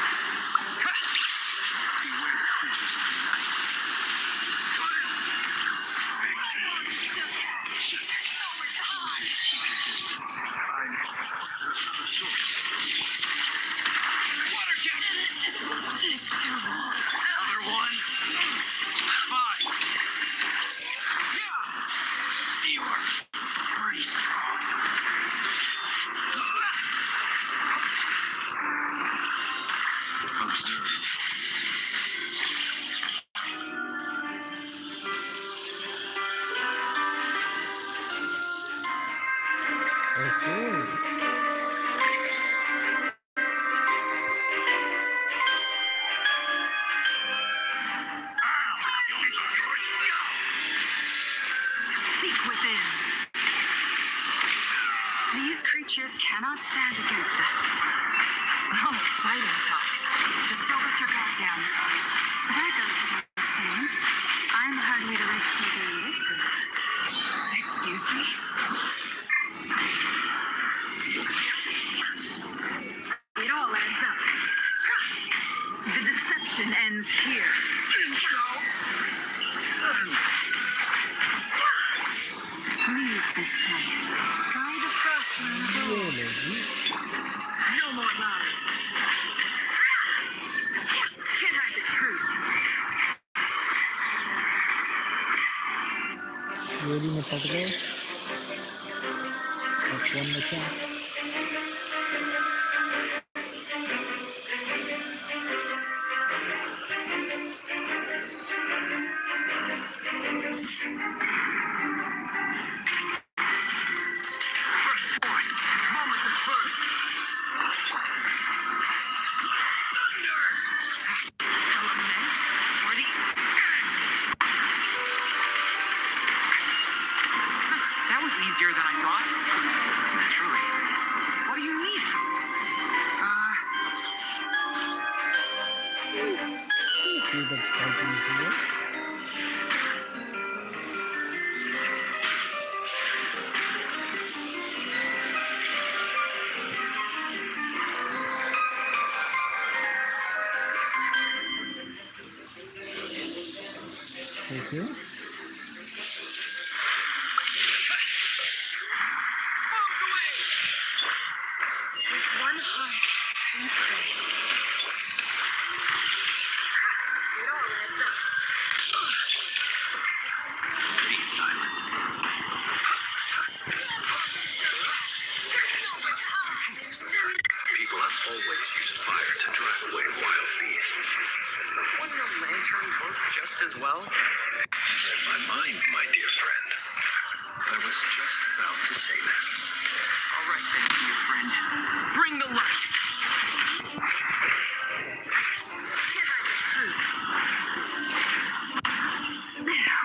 These creatures cannot stand against us. Oh, fighting talk. Just don't let your guard down. That goes without saying. I'm hardly the risk taker in this group. Excuse me? It all adds up. The deception ends here. Leave this place. Try the first one. No more lies. Get at the truth. गोली में पट गए अब कौन बचा Easier than I thought. Truly. What do you need? See the fighting here. Okay. People have always used fire to drive away wild beasts. Wouldn't a lantern work just as well? You read my mind, my dear friend. I was just about to say that. All right then, dear friend. Bring the light.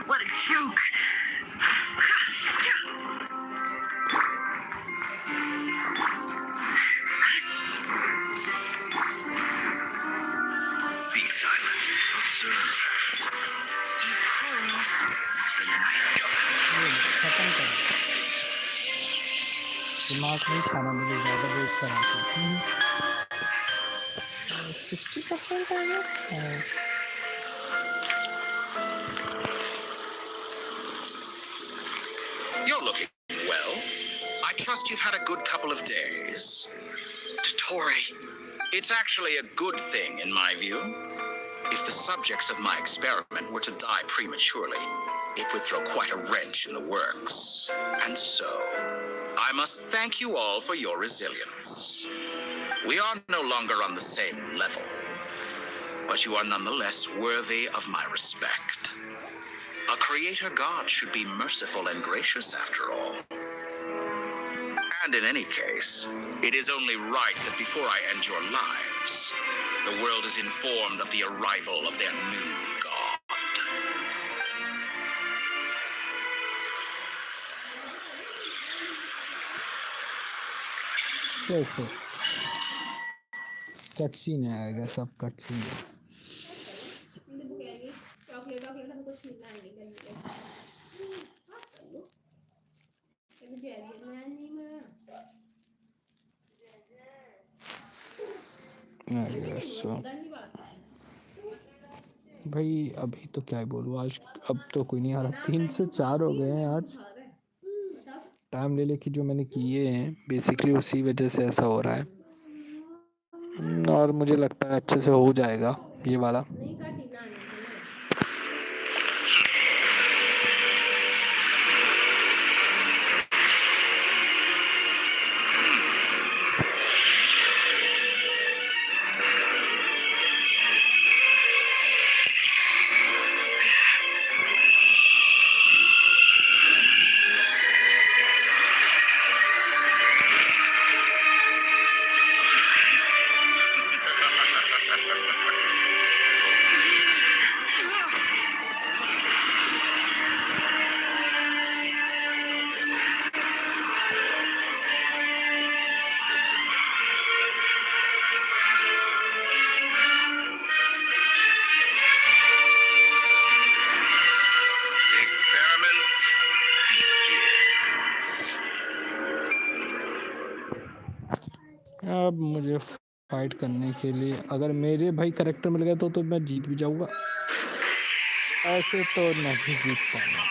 What a joke. खत्म करो, दिमाग नहीं खाना मुझे ज़्यादा wait करा के। 60% आ गया। You're looking well. I trust you've had a good couple of days. Dottore. It's actually a good thing, in my view. If the subjects of my experiment were to die prematurely, it would throw quite a wrench in the works. And so, I must thank you all for your resilience. We are no longer on the same level, but you are nonetheless worthy of my respect. A creator god should be merciful and gracious after all. And in any case, it is only right that before I end your lives, the world is informed of the arrival of their new god. कैसे cutscene है आएगा, सब cutscene है। भाई अभी तो क्या ही बोलूँ, आज अब तो कोई नहीं आ रहा। 3 से 4 हो गए हैं आज। टाइम ले लेके जो मैंने किए हैं बेसिकली उसी वजह से ऐसा हो रहा है, और मुझे लगता है अच्छे से हो जाएगा ये वाला। अब मुझे फाइट करने के लिए अगर मेरे भाई करेक्टर मिल गया तो मैं जीत भी जाऊंगा, ऐसे तो नहीं जीत पाऊंगा।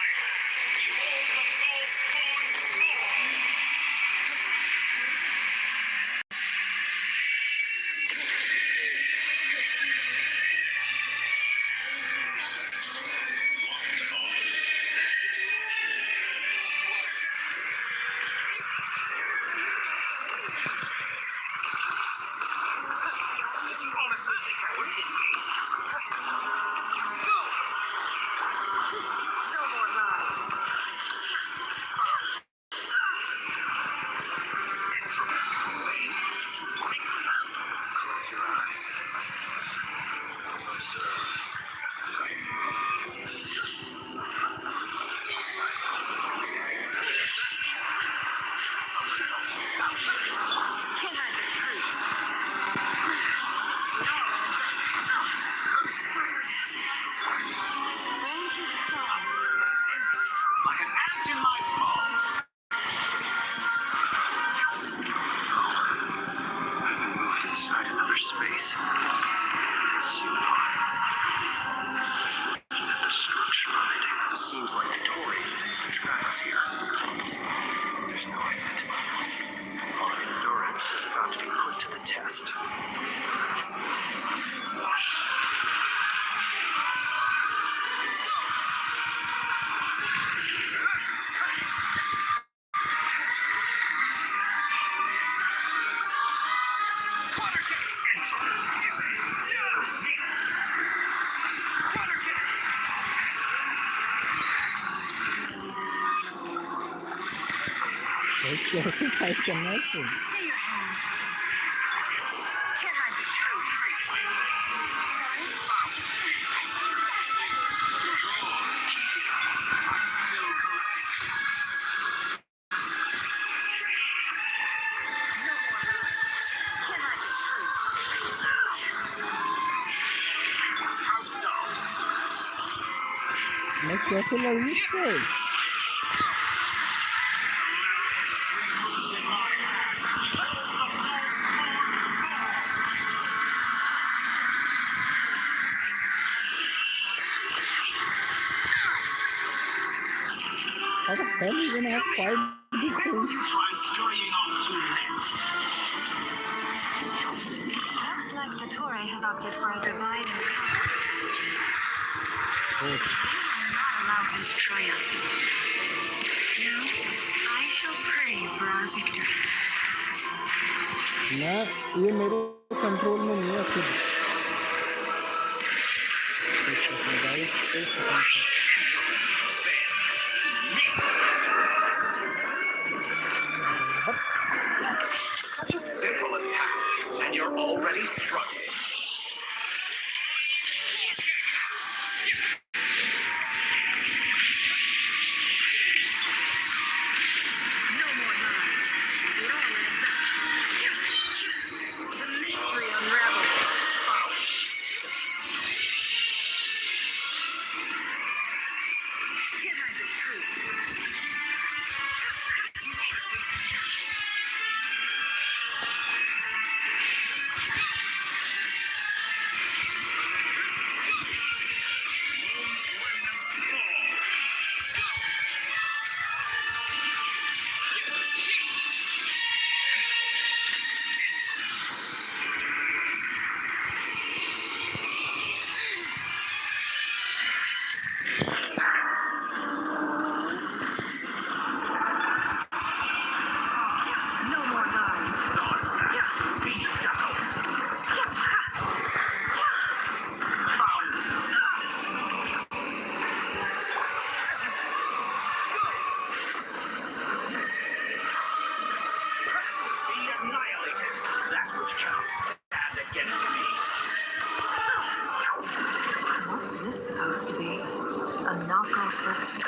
कैसे फाइट करना है इसको? मैं कैसे लड़ूं इससे? How the hell are you gonna have 5 big things? You try scurrying off to the next. Looks like Dottore has opted for a divide and conquer strategy. Oh, We will not allow him to triumph. Now, I shall pray for our victory. मैं ये मेरे control में नहीं है खुद. एक second guys, एक second. Such a simple attack, and you're already struggling. No more lies. It all adds up. The mystery unravels. Can I be true? No more lies. Be shackled. Be annihilated. That which cannot stand against me. What's this supposed to be? A knockoff version?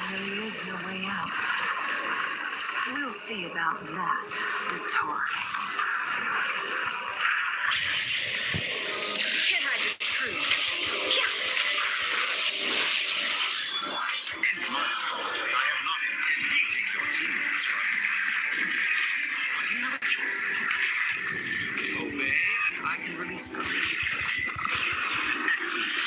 There really is no way out. We'll see about that, Dottore. Can I be true? I have not intended to take your teammates from you. But you have a choice here. Obey, I can release them. Excellent.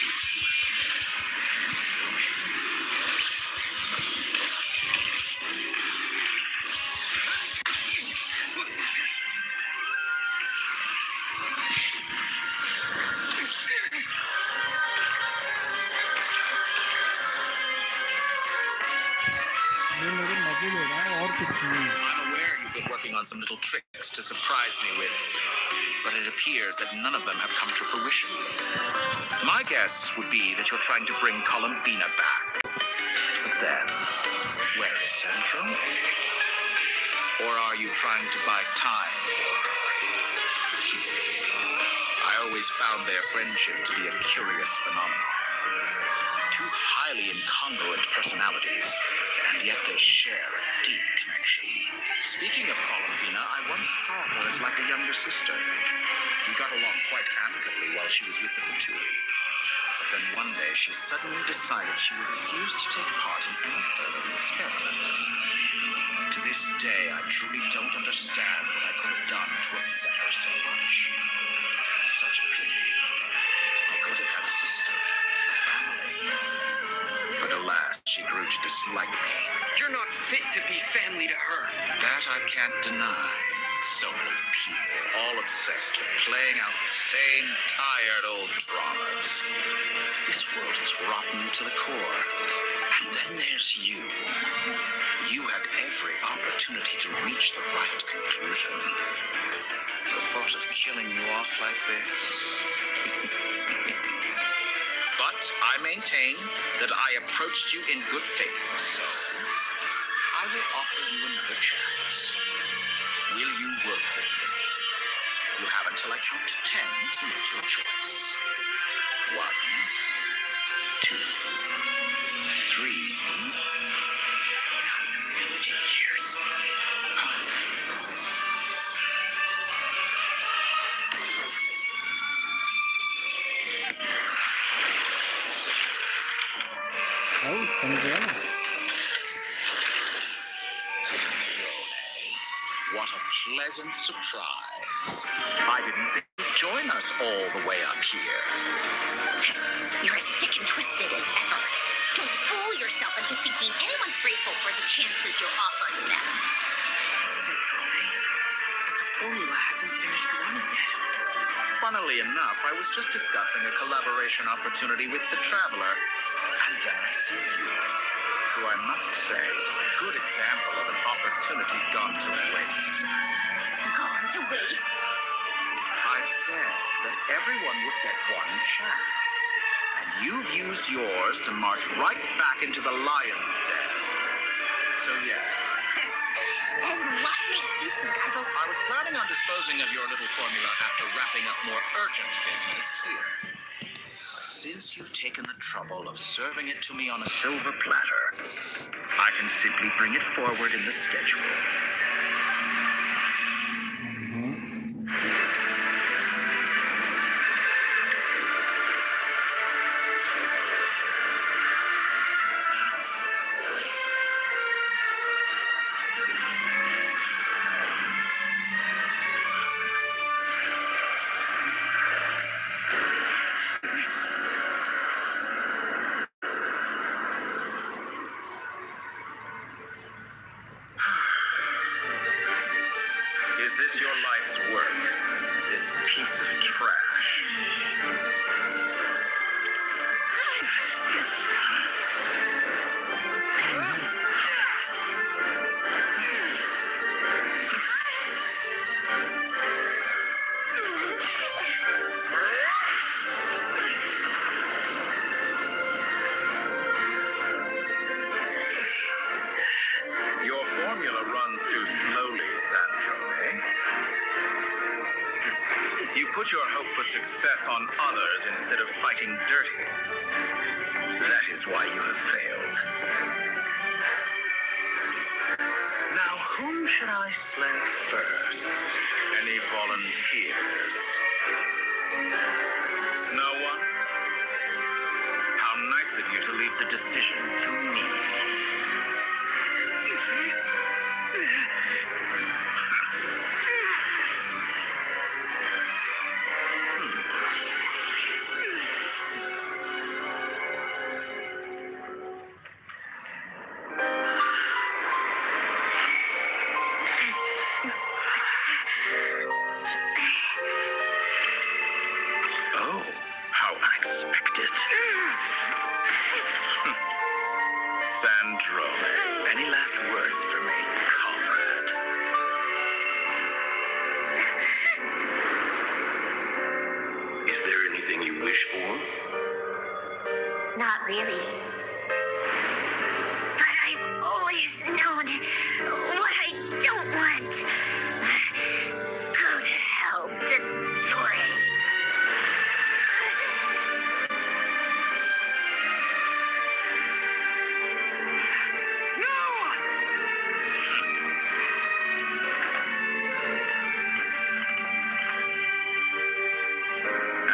ये मेरे मजे ले रहा है और कुछ नहीं. I'm aware you've been working on some little tricks to surprise me with, but it appears that none of them have come to fruition. My guess would be that you're trying to bring Columbina back. But then, where is Central? Or are you trying to buy time for her? I always found their friendship to be a curious phenomenon. Two highly incongruent personalities, and yet they share a deep connection. Speaking of Columbina, I once saw her as like a younger sister. We got along quite amicably while she was with the Fatui. But then one day she suddenly decided she would refuse to take part in any further experiments. To this day, I truly don't understand what I could have done to upset her so much. It's such a pity. I could have had a sister, a family. But alas, she grew to dislike me. You're not fit to be family to her. That I can't deny. So many people, all obsessed with playing out the same tired old dramas. This world is rotten to the core. And then there's you. You had every opportunity to reach the right conclusion. The thought of killing you off like this? But I maintain that I approached you in good faith, so I will offer you another chance. Will you work with me? You have until I count to 10 to make your choice. 1, 2, 3. Not in a million years. Oh, समझ. What a pleasant surprise. I didn't think you'd join us all the way up here. You're as sick and twisted as ever. Don't fool yourself into thinking anyone's grateful for the chances you're offering them. Citrone, but the formula hasn't finished running yet. Funnily enough, I was just discussing a collaboration opportunity with the Traveler, and then I see you, who I must say is a good example of an opportunity gone to waste. Gone to waste? I said that everyone would get one chance, and you've used yours to march right back into the lion's den. So yes. And what makes you think I will... I was planning on disposing of your little formula after wrapping up more urgent business here. But since you've taken the trouble of serving it to me on a silver platter, I can simply bring it forward in the schedule. Is this your life's work? This piece of trash? Your formula runs too slowly, Sandrone. You put your hope for success on others instead of fighting dirty. That is why you have failed. Now, whom should I slay first? Any volunteers? No one? How nice of you to leave the decision to me. Oh, how unexpected. Sandrone, any last words for me, comrade? Is there anything you wish for? Not really. But I've always known what I don't want. Go to hell, Dottore.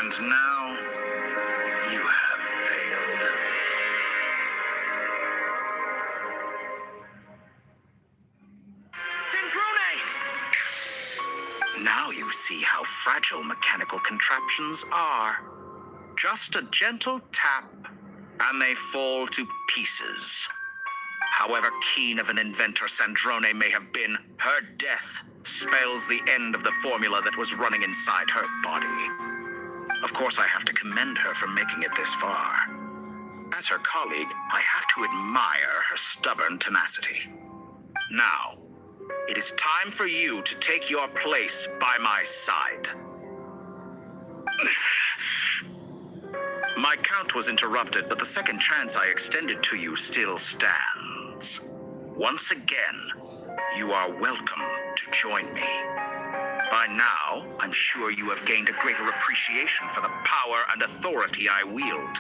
And now, you have failed. Sandrone! Now you see how fragile mechanical contraptions are. Just a gentle tap, and they fall to pieces. However keen of an inventor Sandrone may have been, her death spells the end of the formula that was running inside her body. Of course, I have to commend her for making it this far. As her colleague, I have to admire her stubborn tenacity. Now, it is time for you to take your place by my side. My count was interrupted, but the second chance I extended to you still stands. Once again, you are welcome to join me. By now, I'm sure you have gained a greater appreciation for the power and authority I wield.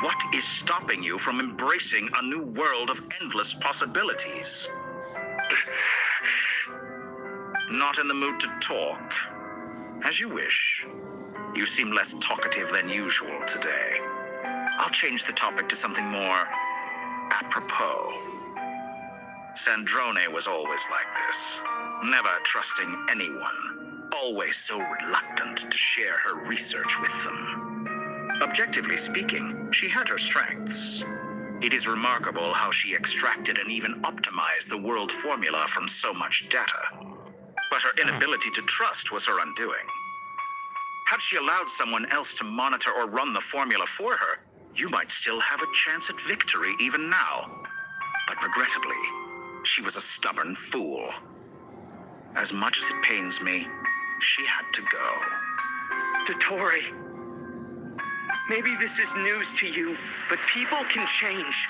What is stopping you from embracing a new world of endless possibilities? Not in the mood to talk? As you wish. You seem less talkative than usual today. I'll change the topic to something more apropos. Sandrone was always like this. Never trusting anyone, always so reluctant to share her research with them. Objectively speaking, she had her strengths. It is remarkable how she extracted and even optimized the world formula from so much data. But her inability to trust was her undoing. Had she allowed someone else to monitor or run the formula for her, you might still have a chance at victory even now. But regrettably, she was a stubborn fool. As much as it pains me, she had to go. Dottore, maybe this is news to you, but people can change.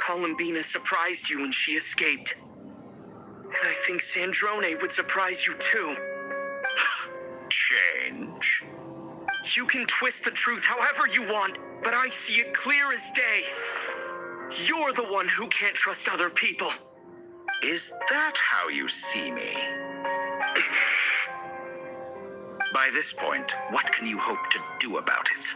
Columbina surprised you when she escaped. And I think Sandrone would surprise you too. Change? You can twist the truth however you want, but I see it clear as day. You're the one who can't trust other people. Is that how you see me? By this point, what can you hope to do about it?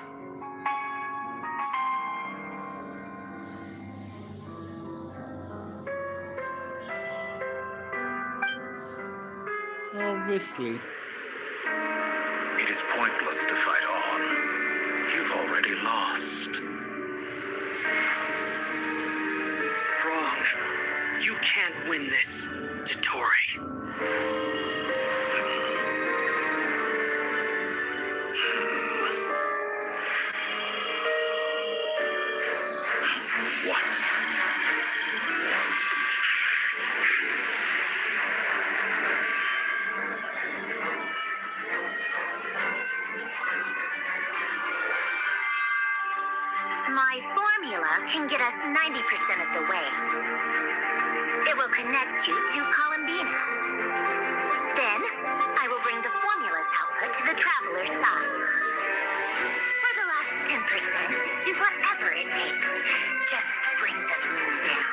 Obviously. It is pointless to fight on. You've already lost. Wrong. You can't win this, Dottore. What? My formula can get us 90% of the way. It will connect you to Columbina. Then, I will bring the formula's output to the Traveler's side. For the last 10%, do whatever it takes. Just bring the moon down.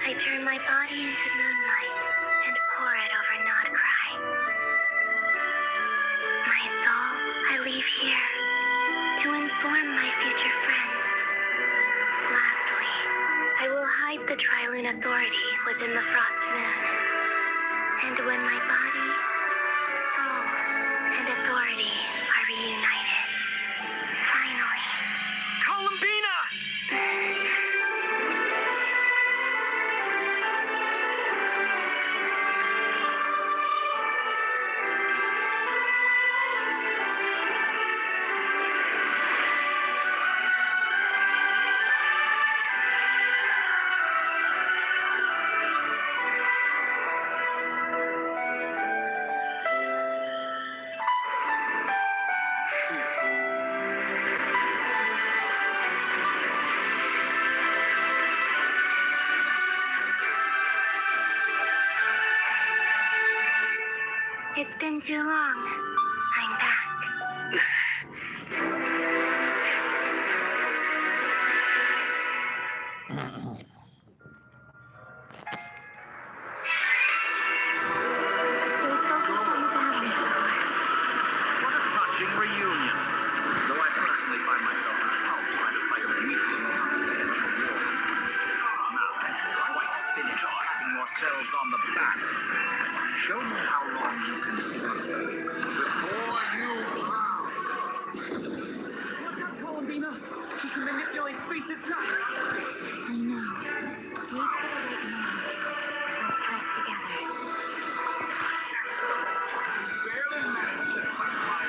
I turn my body into moonlight and pour it over Nodcry. My soul, I leave here to inform my future friends. Lastly, I will hide the Trilune Authority within the Frost Moon. And when my body, soul, and authority are reunited, finally... Columbina! It's been too long. I'm back. Stay focused on the battle. What a touching reunion. Though I personally find myself repulsed by the sight of weakling confidential war. Now, quite finished patting yourselves on the back. Show me how long you can struggle before you drown. Look out, Columbina! He can manipulate space itself! I know. Wait for the right moment. We'll strike together. Barely managed to touch my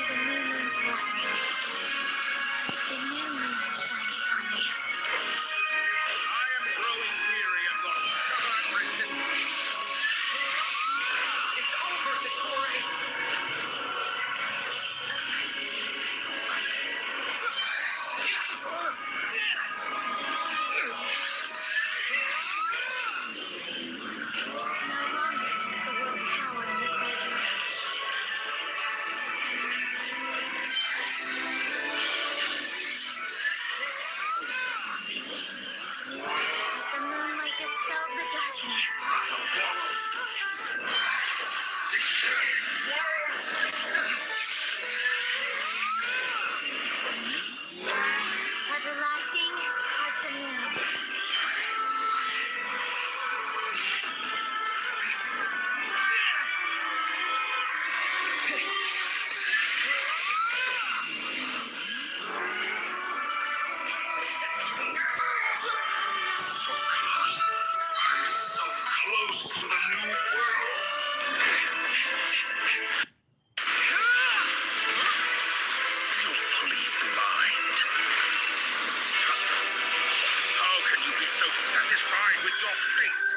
you the new moon's blessing. The new moon shines upon you. I am growing weary of your stubborn resistance. It's over, Teyvat. No longer is the world power in the golden race. The moonlight dispelled the darkness. Everlasting as the moon. So close. I'm so close to the new world. Willfully blind. How can you be so satisfied with your fate?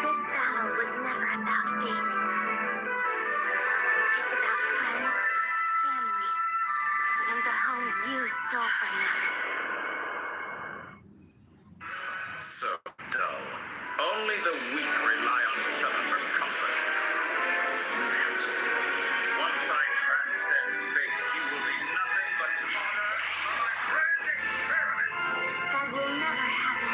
This battle was never about fate. It's about friends, family, and the home you stole from them. So dull. Only the weak rely on each other for comfort. Yes. Once I transcend fate, you will be nothing but fodder for my grand experiment. That will never happen.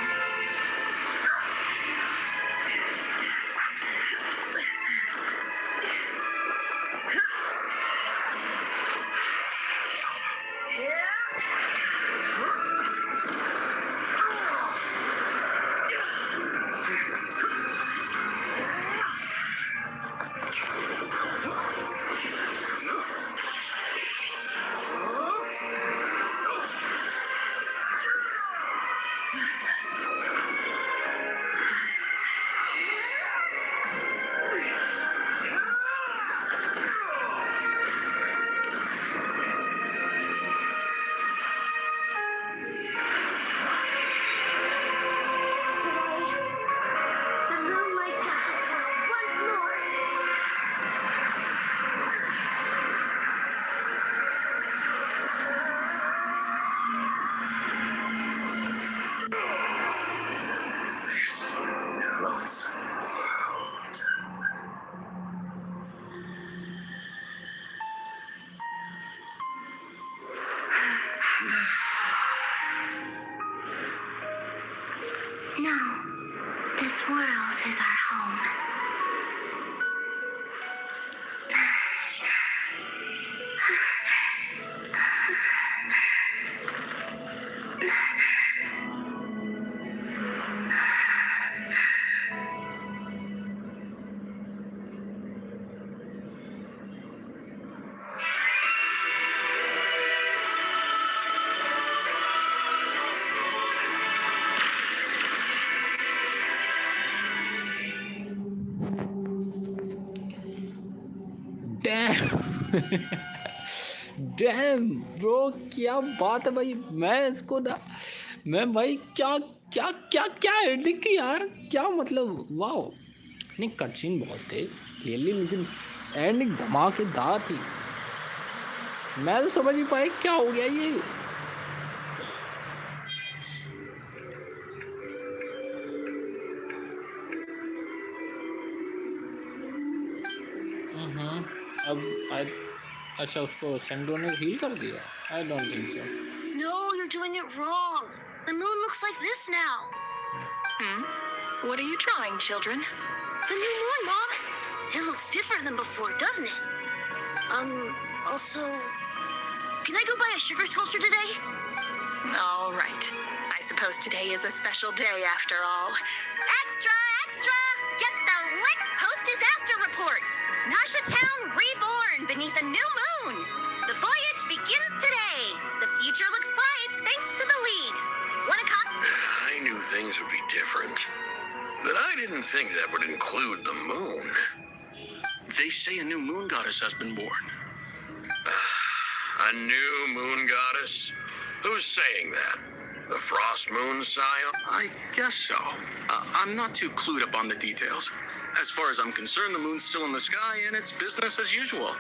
Today, the moon lights up this world once more. This loathsome world. No, this world is our home. Damn bro, क्या बात है भाई। मैं इसको ना, मैं भाई क्या क्या क्या क्या एडिंग की यार, क्या मतलब, वाह। नहीं, कटसीन बहुत थे क्लियरली, लेकिन एंडिंग धमाकेदार थी। मैं तो समझ नहीं पाया क्या हो गया ये। अब अच्छा, उसको सेंडो ने हील कर दिया। I don't think so. No, you're doing it wrong. The moon looks like this now. What are you drawing, children? The new moon, Mom. It looks different than before, doesn't it? Also, can I go buy a sugar sculpture today? All right. I suppose today is a special day after all. Extra, extra! Get the lit post-disaster report! Nasha Town reborn beneath a new moon! The voyage begins today! The future looks bright thanks to the lead. Want a copy? I knew things would be different, but I didn't think that would include the moon. They say a new moon goddess has been born. A new moon goddess? Who's saying that? The Frost Moon Scion? I guess so. I'm not too clued up on the details. As far as I'm concerned, the moon's still in the sky and it's business as usual.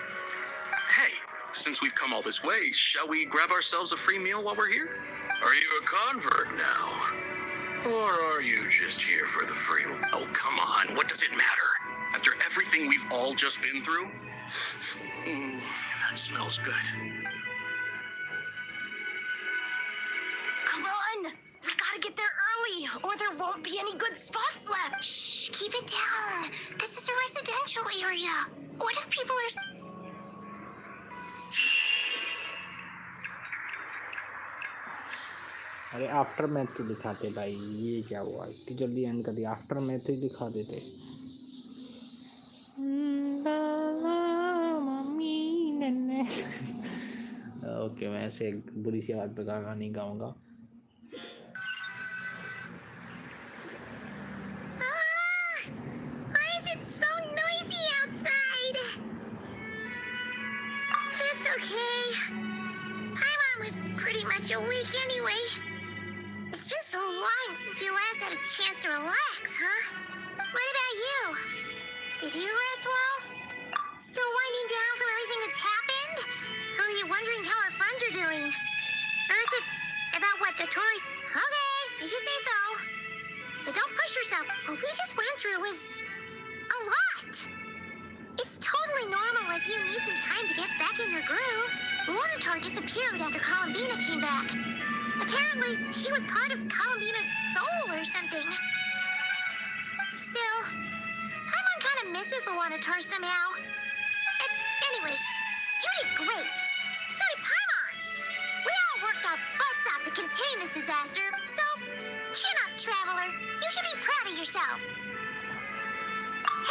Hey, since we've come all this way, shall we grab ourselves a free meal while we're here? Are you a convert now? Or are you just here for the free? Oh, come on. What does it matter? After everything we've all just been through? That smells good. Come on! We gotta get there early, or there won't be any good spots left. Shh, keep it down. This is a residential area. What if people are... अरे after math तो दिखाते भाई, ये क्या हुआ? इतनी जल्दी and कर दिया। आफ्टर मैथ ही दिखा देते। ओके, मैं ऐसे एक बुरी सी आवाज पे गाना नहीं गाऊंगा। Why is it so noisy outside? It's okay. My mom was pretty much awake anyway. It's been so long since we last had a chance to relax, huh? What about you? Did you rest well? Still winding down from everything that's happened? Or are you wondering how our friends are doing? Or is it about what Dotori? Okay, if you say so. But don't push yourself. What we just went through was a lot. It's totally normal if you need some time to get back in your groove. Monitor disappeared after Columbina came back. Apparently, she was part of Columbina's soul or something. Still, Paimon kind of misses Iwanatar somehow. Anyway, you did great. So did Paimon. We all worked our butts off to contain this disaster, so chin up, Traveler. You should be proud of yourself.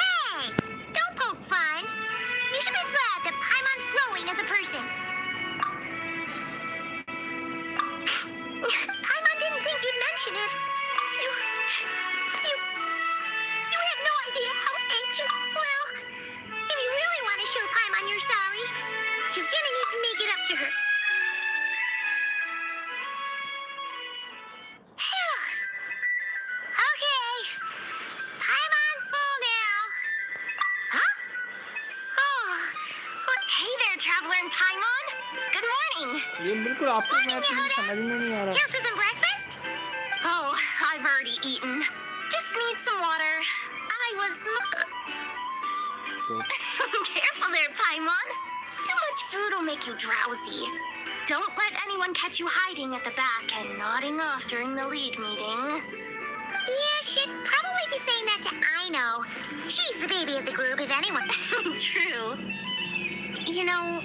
Hey! Don't poke fun. You should be glad that Paimon's growing as a person. Paimon didn't think you'd mention it. You have no idea how anxious. Well, if you really want to show Paimon you're sorry, you're gonna need to make it up to her. Phew. Okay. Paimon's full now. Huh? Oh. Hey there, Traveler and Paimon. Good morning. ये बिल्कुल after math मुझे समझ में नहीं आ रहा। Here for some breakfast? Oh, I've already eaten. Just need some water. I was... Careful there, Paimon. Too much food will make you drowsy. Don't let anyone catch you hiding at the back and nodding off during the league meeting. You should probably be saying that to Aino. She's the baby of the group, if anyone. True. You know,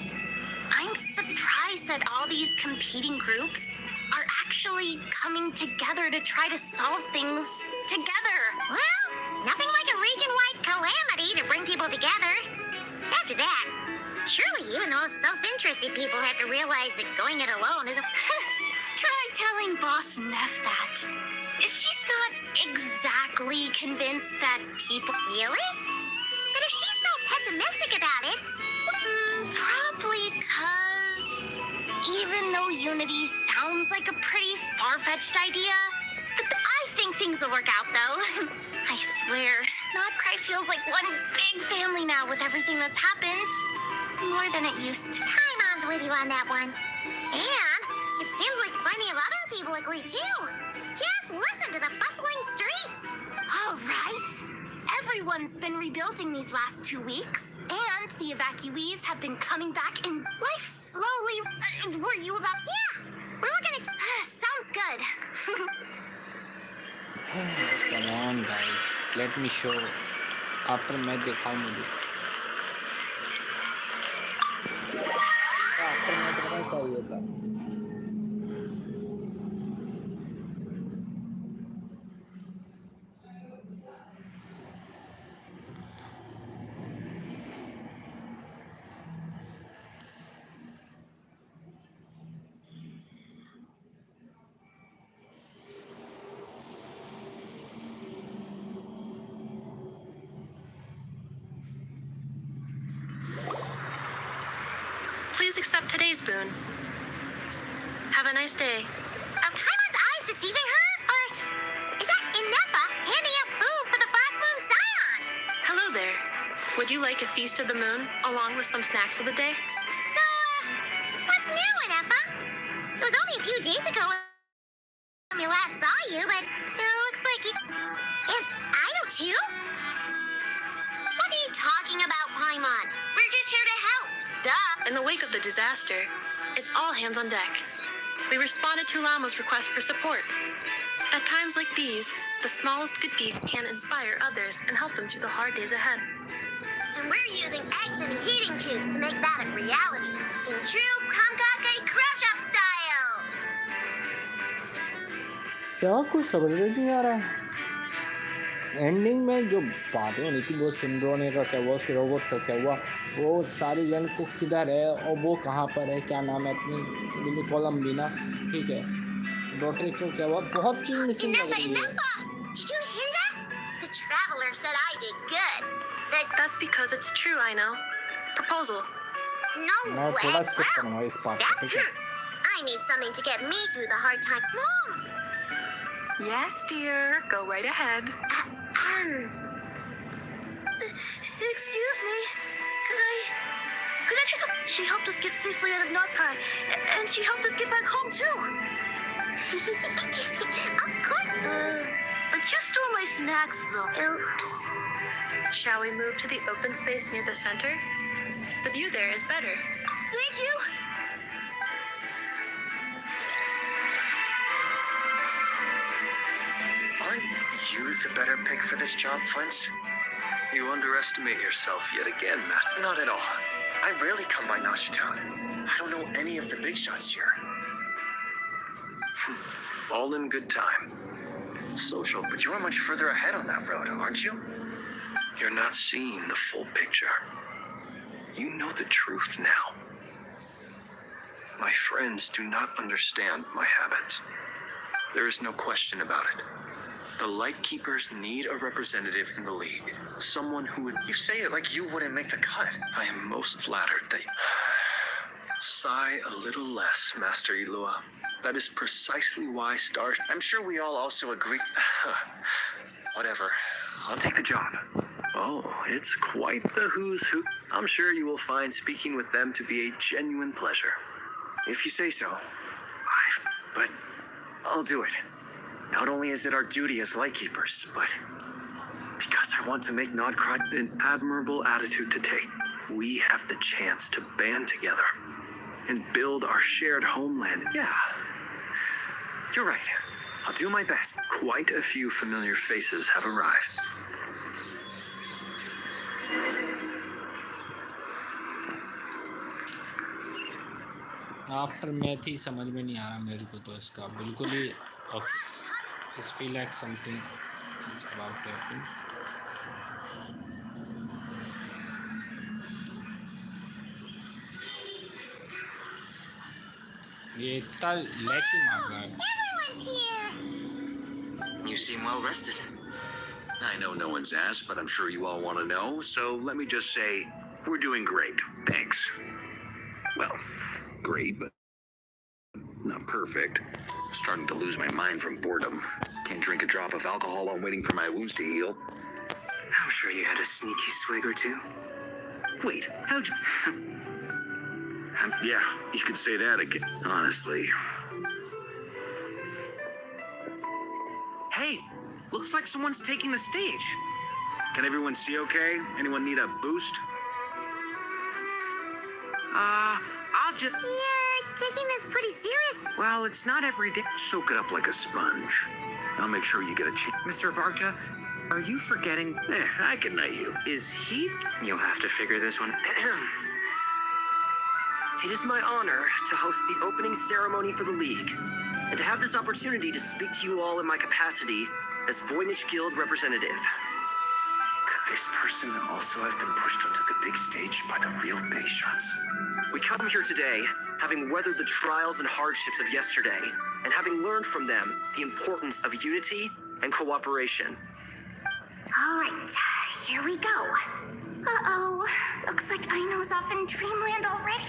I'm surprised that all these competing groups are actually coming together to try to solve things together. Well, nothing like a region-wide calamity to bring people together. After that, surely even the most self-interested people have to realize that going it alone is a... Try telling Boss Neff that. She's not exactly convinced that people... Really? But if she's so pessimistic about it... Probably because even though unity sounds like a pretty far-fetched idea, I think things will work out, though. I swear, Notcry feels like one big family now with everything that's happened. More than it used to. Paimon's with you on that one. And it seems like plenty of other people agree, too. Just listen to the bustling streets. All right. Everyone's been rebuilding these last 2 weeks, and the evacuees have been coming back in life slowly. Were you about... Yeah, we're looking at... Sounds good. Come on guys, let me show. After मैं दिखाऊं मुझे. After मैं दिखाना चाहिए था. Please accept today's boon. Have a nice day. Are Paimon's eyes deceiving her? Or is that Inefa handing out food for the Frost Moon Scions? Hello there. Would you like a feast of the moon along with some snacks of the day? So, what's new, Inefa? It was only a few days ago when we last saw you, but it looks like you... And I know too? What are you talking about, Paimon? We're just here to help. Duh! In the wake of the disaster, it's all hands on deck. We responded to Lama's request for support. At times like these, the smallest good deed can inspire others and help them through the hard days ahead. And we're using eggs and heating tubes to make that a reality. In true Kamkake Crouch Up style! क्या कुछ समझ में नहीं आ रहा है. Ending में जो बातें होनी थी वो सिंड्रोने का क्या हुआ, उसके रोबोट का क्या हुआ, वो सारी जन को किधर है और वो कहाँ पर है, क्या नाम है अपनी कोलम्बीना, ठीक है, डॉटर को क्या हुआ, बहुत चीज़ मिसिंग लग रही है. Did you hear that? The traveler said I did good. That's because it's true, I know. Proposal. No मैं way. थोड़ा स्किप करूँगा इस पार्ट को, ठीक है. I need something to get me through the hard time. Mom! Yes, dear. Go right ahead. Excuse me. Could I take a... She helped us get safely out of Notpai, and she helped us get back home too. Of course. But you stole my snacks though. Oops. Shall we move to the open space near the center? The view there is better. Thank you. Aren't you the better pick for this job, Flint? You underestimate yourself yet again, Master. Not at all. I rarely come by Nashitown. I don't know any of the big shots here. All in good time. Social, but you are much further ahead on that road, aren't you? You're not seeing the full picture. You know the truth now. My friends do not understand my habits. There is no question about it. The Lightkeepers need a representative in the League. Someone who would... You say it like you wouldn't make the cut. I am most flattered that... Sigh a little less, Master Ilua. That is precisely why Star... I'm sure we all also agree... Whatever. I'll take the job. Oh, it's quite the who's who. I'm sure you will find speaking with them to be a genuine pleasure. If you say so. But I'll do it. Not only is it our duty as Lightkeepers, but because I want to make Nodcrod an admirable attitude to take. We have the chance to band together and build our shared homeland. Yeah, you're right. I'll do my best. Quite a few familiar faces have arrived. After math ही समझ में नहीं आ रहा मेरे को तो इसका बिल्कुल ही Just feel like something is about to happen. ये इतना लैग क्यों मार रहा है? Everyone's here. You seem well rested. I know no one's asked, but I'm sure you all want to know, so let me just say, we're doing great. Thanks. Well, great, but not perfect. Starting to lose my mind from boredom. Can't drink a drop of alcohol while I'm waiting for my wounds to heal. I'm sure you had a sneaky swig or two. Wait, how'd you... Yeah, you could say that again, honestly. Hey, looks like someone's taking the stage. Can everyone see okay? Anyone need a boost? I'll just... You're taking this pretty serious. Well, it's not every day. Soak it up like a sponge. I'll make sure you get a chance. Mr. Varka, are you forgetting? I can knight you. Is he? You'll have to figure this one. It is my honor to host the opening ceremony for the League, and to have this opportunity to speak to you all in my capacity as Voynich Guild representative. Could this person also have been pushed onto the big stage by the real big shots? We come here today, having weathered the trials and hardships of yesterday, and having learned from them the importance of unity and cooperation. All right, here we go. Uh-oh, looks like Aino's off in Dreamland already.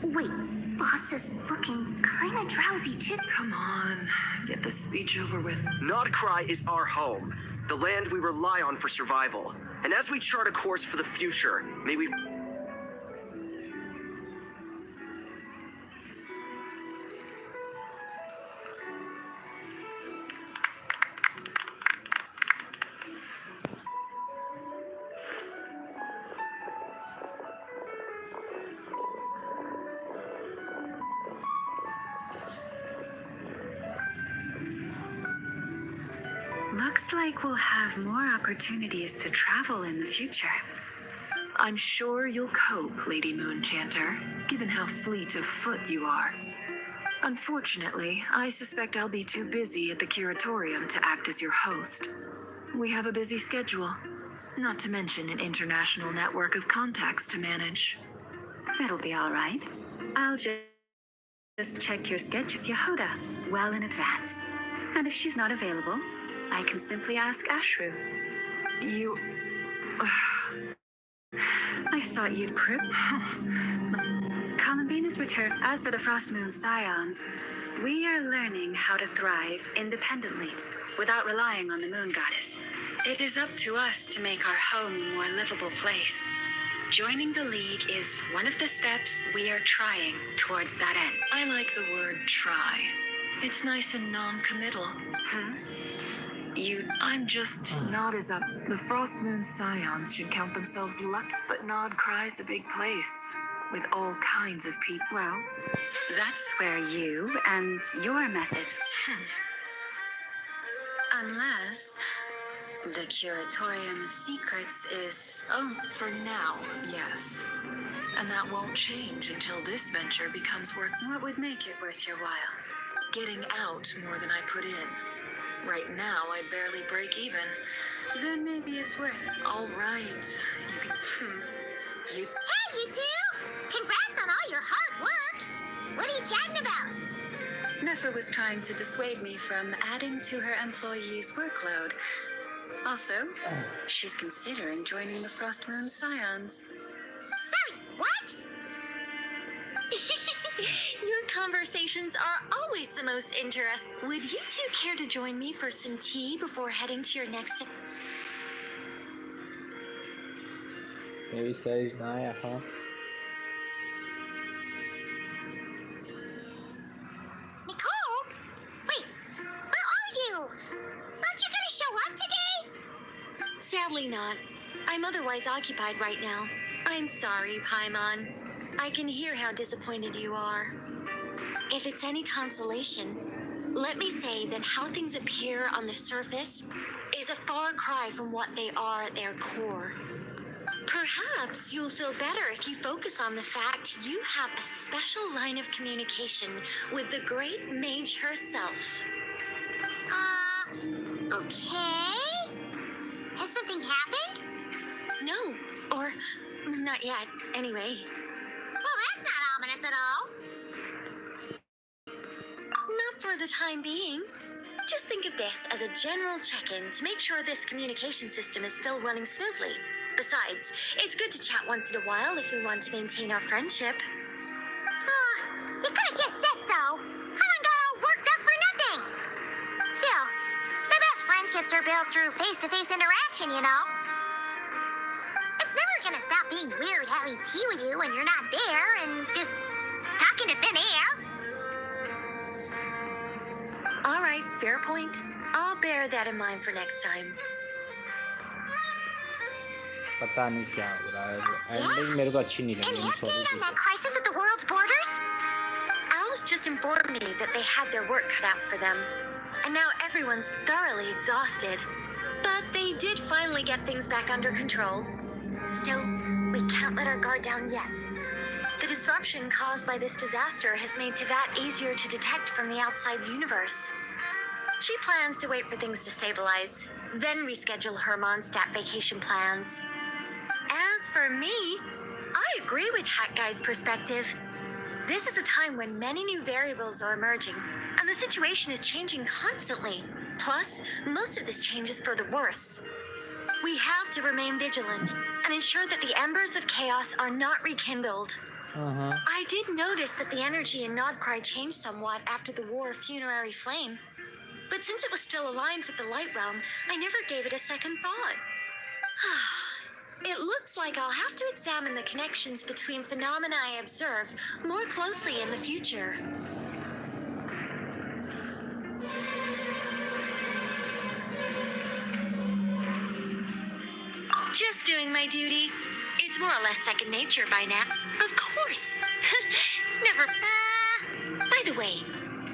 Wait, boss is looking kinda drowsy too. Come on, get this speech over with. Nodcry is our home, the land we rely on for survival. And as we chart a course for the future, may we... Looks like we'll have more opportunities to travel in the future. I'm sure you'll cope, Lady Moonchanter, given how fleet of foot you are. Unfortunately, I suspect I'll be too busy at the curatorium to act as your host. We have a busy schedule, not to mention an international network of contacts to manage. It'll be all right. I'll just check your schedule with Yehoda well in advance. And if she's not available, I can simply ask Ashru. You... I thought you'd prep. Columbina's return. As for the Frost Moon Scions, we are learning how to thrive independently, without relying on the Moon Goddess. It is up to us to make our home a more livable place. Joining the League is one of the steps we are trying towards that end. I like the word try. It's nice and non-committal. I'm just not as up. The Frost Moon Scions should count themselves lucky, but Nodcry's a big place, with all kinds of people. Well, that's where you and your methods... Unless the Curatorium of Secrets is... Oh, for now, yes. And that won't change until this venture becomes worth... What would make it worth your while? Getting out more than I put in. Right now, I'd barely break even. Then maybe it's worth it. All right, you can... Hey, you two! Congrats on all your hard work! What are you chatting about? Nefer was trying to dissuade me from adding to her employees' workload. Also, she's considering joining the Frost Moon Scions. Sorry, what? Your conversations are always the most interesting. Would you two care to join me for some tea before heading to your next... Maybe says Naya, huh? Nicole? Wait, where are you? Aren't you gonna show up today? Sadly not. I'm otherwise occupied right now. I'm sorry, Paimon. I can hear how disappointed you are. If it's any consolation, let me say that how things appear on the surface is a far cry from what they are at their core. Perhaps you'll feel better if you focus on the fact you have a special line of communication with the great mage herself. Okay? Has something happened? No, or not yet, anyway. Well, that's not ominous at all. Not for the time being. Just think of this as a general check-in to make sure this communication system is still running smoothly. Besides, it's good to chat once in a while if we want to maintain our friendship. You could have just said so. Paimon got all worked up for nothing. Still, the best friendships are built through face-to-face interaction, you know. It's never gonna stop being weird having tea with you when you're not there and just talking to thin air. All right, fair point. I'll bear that in mind for next time. पता नहीं क्या हो रहा है ending मेरे को अच्छी नहीं लगी Any update on that crisis at the world's borders? Alice just informed me that they had their work cut out for them. and now everyone's thoroughly exhausted. But they did finally get things back under control. Still, we can't let our guard down yet. The disruption caused by this disaster has made Teyvat easier to detect from the outside universe. She plans to wait for things to stabilize, then reschedule her Mondstadt vacation plans. As for me, I agree with Hat Guy's perspective. This is a time when many new variables are emerging, and the situation is changing constantly. Plus, most of this change is for the worse. We have to remain vigilant and ensure that the embers of chaos are not rekindled. I did notice that the energy in Nodcry changed somewhat after the War of Funerary Flame. But since it was still aligned with the Light Realm, I never gave it a second thought. It looks like I'll have to examine the connections between phenomena I observe more closely in the future. Just doing my duty. It's more or less second nature by now. Of course. Never. By the way,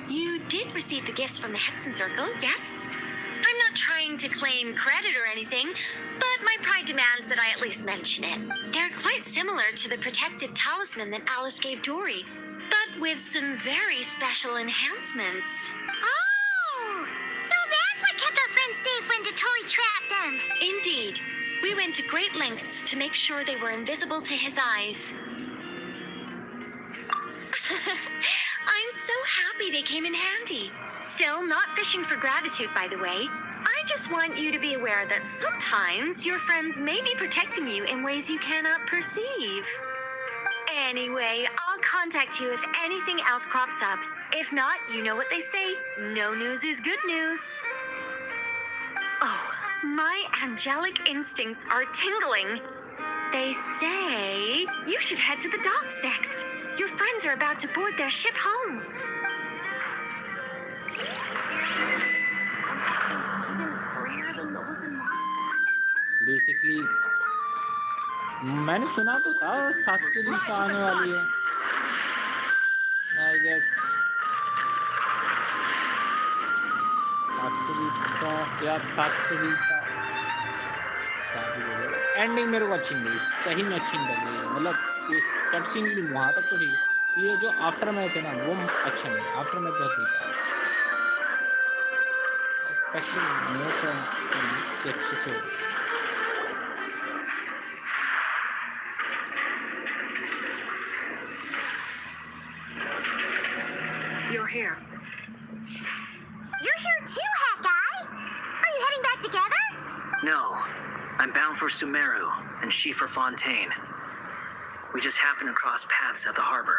you did receive the gifts from the Hexen Circle, yes? I'm not trying to claim credit or anything, but my pride demands that I at least mention it. They're quite similar to the protective talisman that Alice gave Dory, but with some very special enhancements. Oh! So that's what kept our friends safe when Dotori trapped them! Indeed. We went to great lengths to make sure they were invisible to his eyes. I'm so happy they came in handy. Still, not fishing for gratitude, by the way. I just want you to be aware that sometimes your friends may be protecting you in ways you cannot perceive. Anyway, I'll contact you if anything else crops up. If not, you know what they say, no news is good news. Oh, my angelic instincts are tingling. They say you should head to the docks next. Your friends are about to board their ship home. Even freer than those in Mondstadt. Basically, मैंने सुना तो था 720 आने वाली है. I guess 720 का या 720 का एंडिंग मेरे को अच्छी नहीं लगी, सही में अच्छी नहीं लगी. मतलब ये कट सीन भी वहाँ तक तो ठीक है, ये जो आफ्टर मैथ है ना वो अच्छा नहीं. आफ्टर मैथ बहुत ठीक है, स्पेशली न्यू के अच्छे से. You're here. You're here too, Hat Guy! Are you heading back together? No, I'm bound for Sumeru, and she for Fontaine. We just happened to cross paths at the harbor.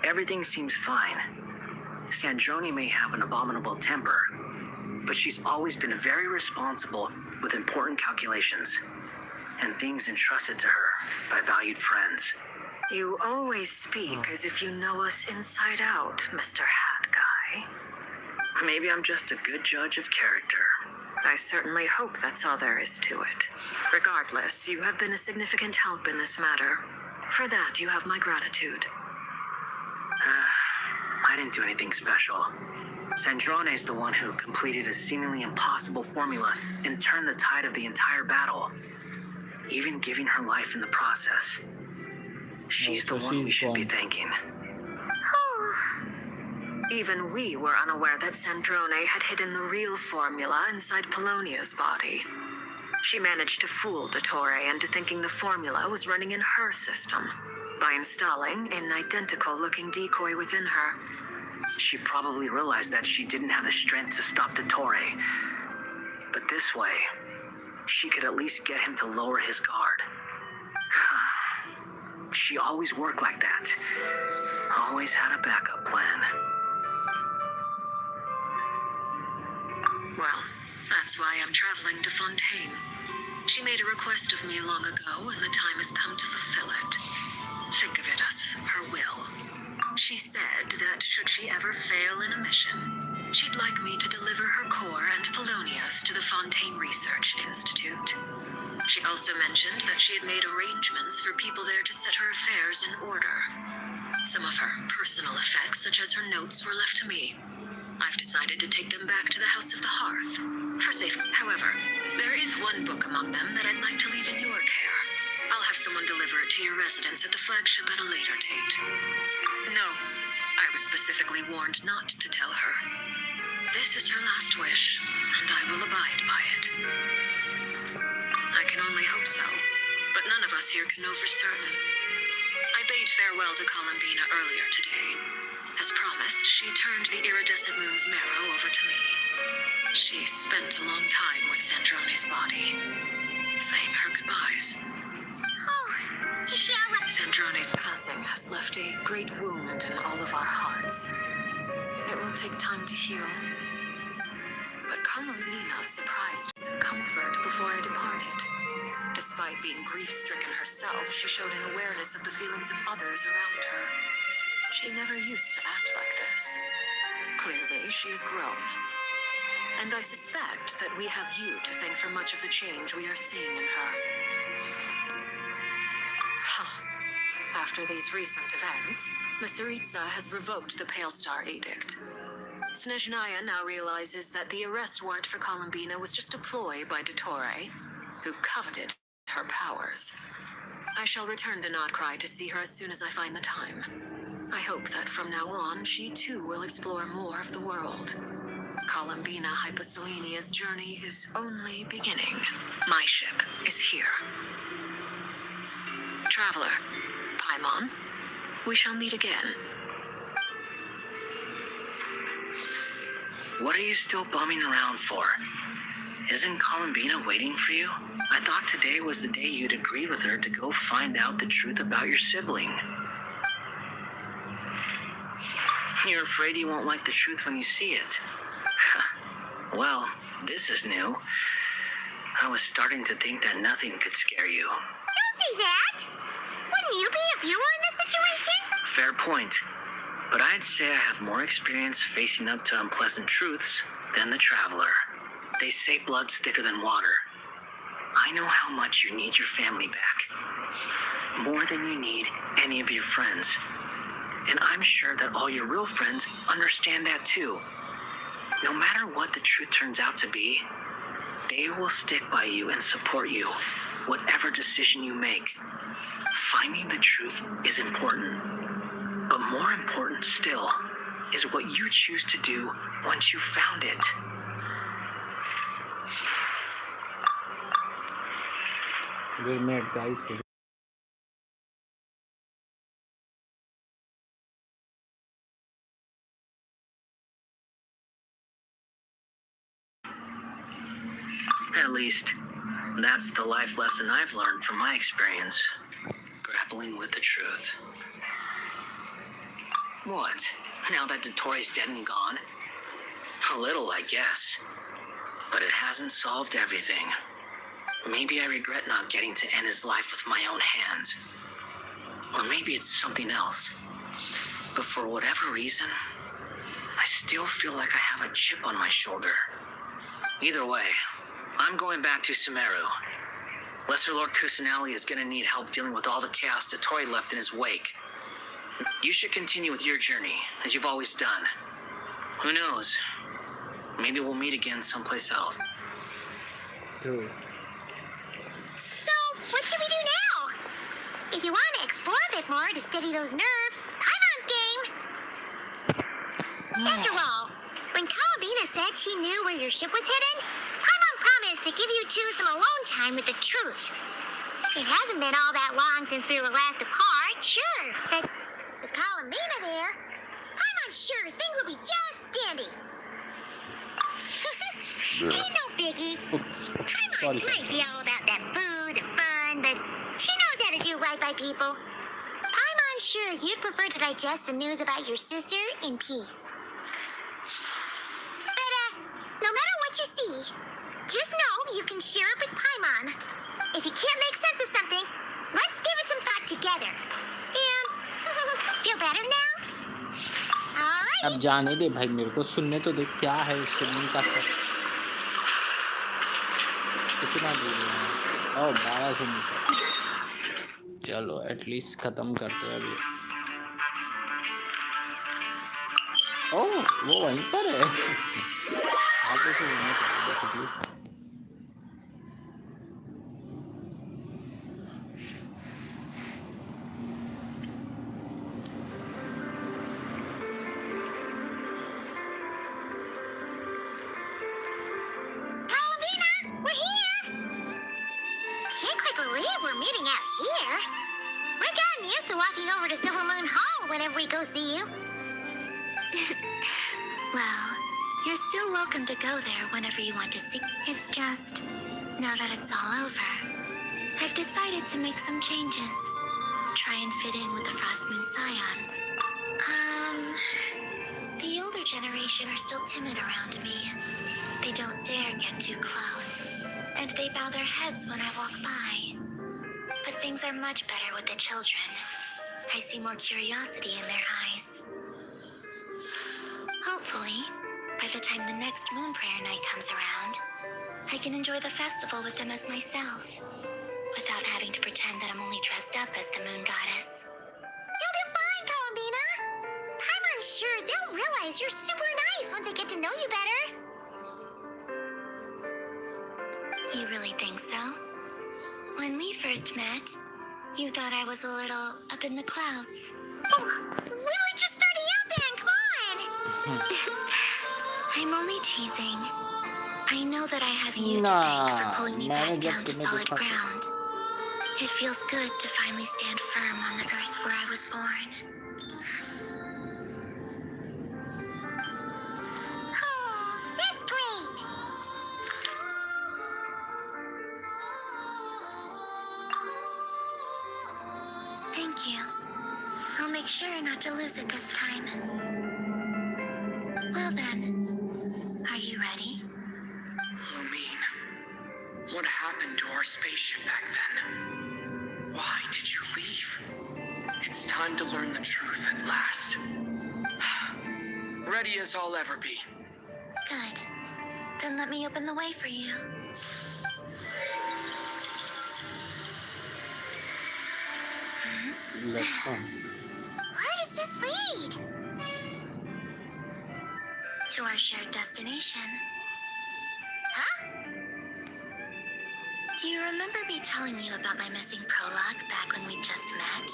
Everything seems fine. Sandrone may have an abominable temper, but she's always been very responsible with important calculations and things entrusted to her by valued friends. You always speak as if you know us inside out, Mr. Hat Guy. Maybe I'm just a good judge of character. I certainly hope that's all there is to it. Regardless, you have been a significant help in this matter. For that, you have my gratitude. I didn't do anything special. Sandrone is the one who completed a seemingly impossible formula and turned the tide of the entire battle, even giving her life in the process. She's the one we should be thanking. Even we were unaware that Sandrone had hidden the real formula inside Polonia's body. She managed to fool Dottore into thinking the formula was running in her system by installing an identical-looking decoy within her. She probably realized that she didn't have the strength to stop Dottore. But this way, she could at least get him to lower his guard. She always worked like that. Always had a backup plan. Well, that's why I'm traveling to Fontaine. She made a request of me long ago, and the time has come to fulfill it. Think of it as her will. She said that should she ever fail in a mission, she'd like me to deliver her core and Polonia's to the Fontaine Research Institute. She also mentioned that she had made arrangements for people there to set her affairs in order. Some of her personal effects, such as her notes, were left to me. I've decided to take them back to the House of the Hearth for safety. However, there is one book among them that I'd like to leave in your care. I'll have someone deliver it to your residence at the flagship at a later date. No, I was specifically warned not to tell her. This is her last wish, and I will abide by it. I can only hope so, but none of us here can know for certain. I bade farewell to Columbina earlier today. As promised, she turned the iridescent moon's marrow over to me. She spent a long time with Sandrone's body, saying her goodbyes. Oh, is she all right? Sandrone's passing has left a great wound in all of our hearts. It will take time to heal. But Columbina surprised us of comfort before I departed. Despite being grief-stricken herself, she showed an awareness of the feelings of others around her. She never used to act like this. Clearly, she has grown. And I suspect that we have you to thank for much of the change we are seeing in her. After these recent events, Masaritsa has revoked the Pale Star Edict. Snezhnaya now realizes that the arrest warrant for Columbina was just a ploy by Dottore, who coveted her powers. I shall return to Notcry to see her as soon as I find the time. I hope that from now on, she too will explore more of the world. Columbina Hyposelenia's journey is only beginning. My ship is here. Traveler, Paimon, we shall meet again. What are you still bumming around for? Isn't Columbina waiting for you? I thought today was the day you'd agree with her to go find out the truth about your sibling. You're afraid you won't like the truth when you see it. Well, this is new. I was starting to think that nothing could scare you. Don't say that! Wouldn't you be if you were in this situation? Fair point. But I'd say I have more experience facing up to unpleasant truths than the Traveler. They say blood's thicker than water. I know how much you need your family back. More than you need any of your friends. And I'm sure that all your real friends understand that too. No matter what the truth turns out to be, they will stick by you and support you, whatever decision you make. Finding the truth is important. But more important still is what you choose to do once you've found it. Wait a minute, guys. At least, that's the life lesson I've learned from my experience. Grappling with the truth. What? Now that Dottore's dead and gone? A little, I guess. But it hasn't solved everything. Maybe I regret not getting to end his life with my own hands. Or maybe it's something else. But for whatever reason, I still feel like I have a chip on my shoulder. Either way, I'm going back to Sumeru. Lesser Lord Kusanali is gonna need help dealing with all the chaos Dottore left in his wake. You should continue with your journey, as you've always done. Who knows? Maybe we'll meet again someplace else. True. So, what should we do now? If you want to explore a bit more to steady those nerves, Paimon's game. After all, when Columbina said she knew where your ship was hidden, Paimon promised to give you two some alone time with the truth. It hasn't been all that long since we were last apart, sure, but with Columbina there, Paimon's sure things will be just dandy. Ain't no biggie. Paimon might be all about that food and fun, but she knows how to do right by people. Paimon's sure you'd prefer to digest the news about your sister in peace. But, no matter what you see, just know you can share it with Paimon. If you can't make sense of something, let's give it some thought together. And, feel better now? Alright. अब जाने दे भाई, मेरे को सुनने तो दे क्या है उस सिबलिंग का सब। कितना दूर है? ओह 1200 मीटर। चलो एटलीस्ट खत्म करते हैं अभी। ओह वो वहीं पर है। आगे से होना चाहिए basically. Columbina, we're here! Can't quite believe we're meeting out here. We've gotten used to walking over to Silver Moon Hall whenever we go see you. Well, you're still welcome to go there whenever you want to see. It's just, now that it's all over, I've decided to make some changes. Try and fit in with the Frost Moon Scions. The older generation are still timid around me. They don't dare get too close, and they bow their heads when I walk by. But things are much better with the children. I see more curiosity in their eyes. Hopefully, by the time the next Moon Prayer Night comes around, I can enjoy the festival with them as myself, without having to pretend that I'm only dressed up as the Moon Goddess. You'll do fine, Columbina. I'm sure they'll realize you're super nice once they get to know you better. You really think so? When we first met, you thought I was a little up in the clouds. Oh, we were just starting out then, come on! I'm only teasing. I know that I have you to thank for pulling me back down to solid ground. It feels good to finally stand firm on the earth where I was born. Oh, that's great! Thank you. I'll make sure not to lose it this time. Well then, are you ready? Lumine, what happened to our spaceship back then? Why did you leave? It's time to learn the truth at last. Ready as I'll ever be. Good. Then let me open the way for you. Let's go. Where does this lead? To our shared destination. Huh? Do you remember me telling you about my missing prologue back when we just met?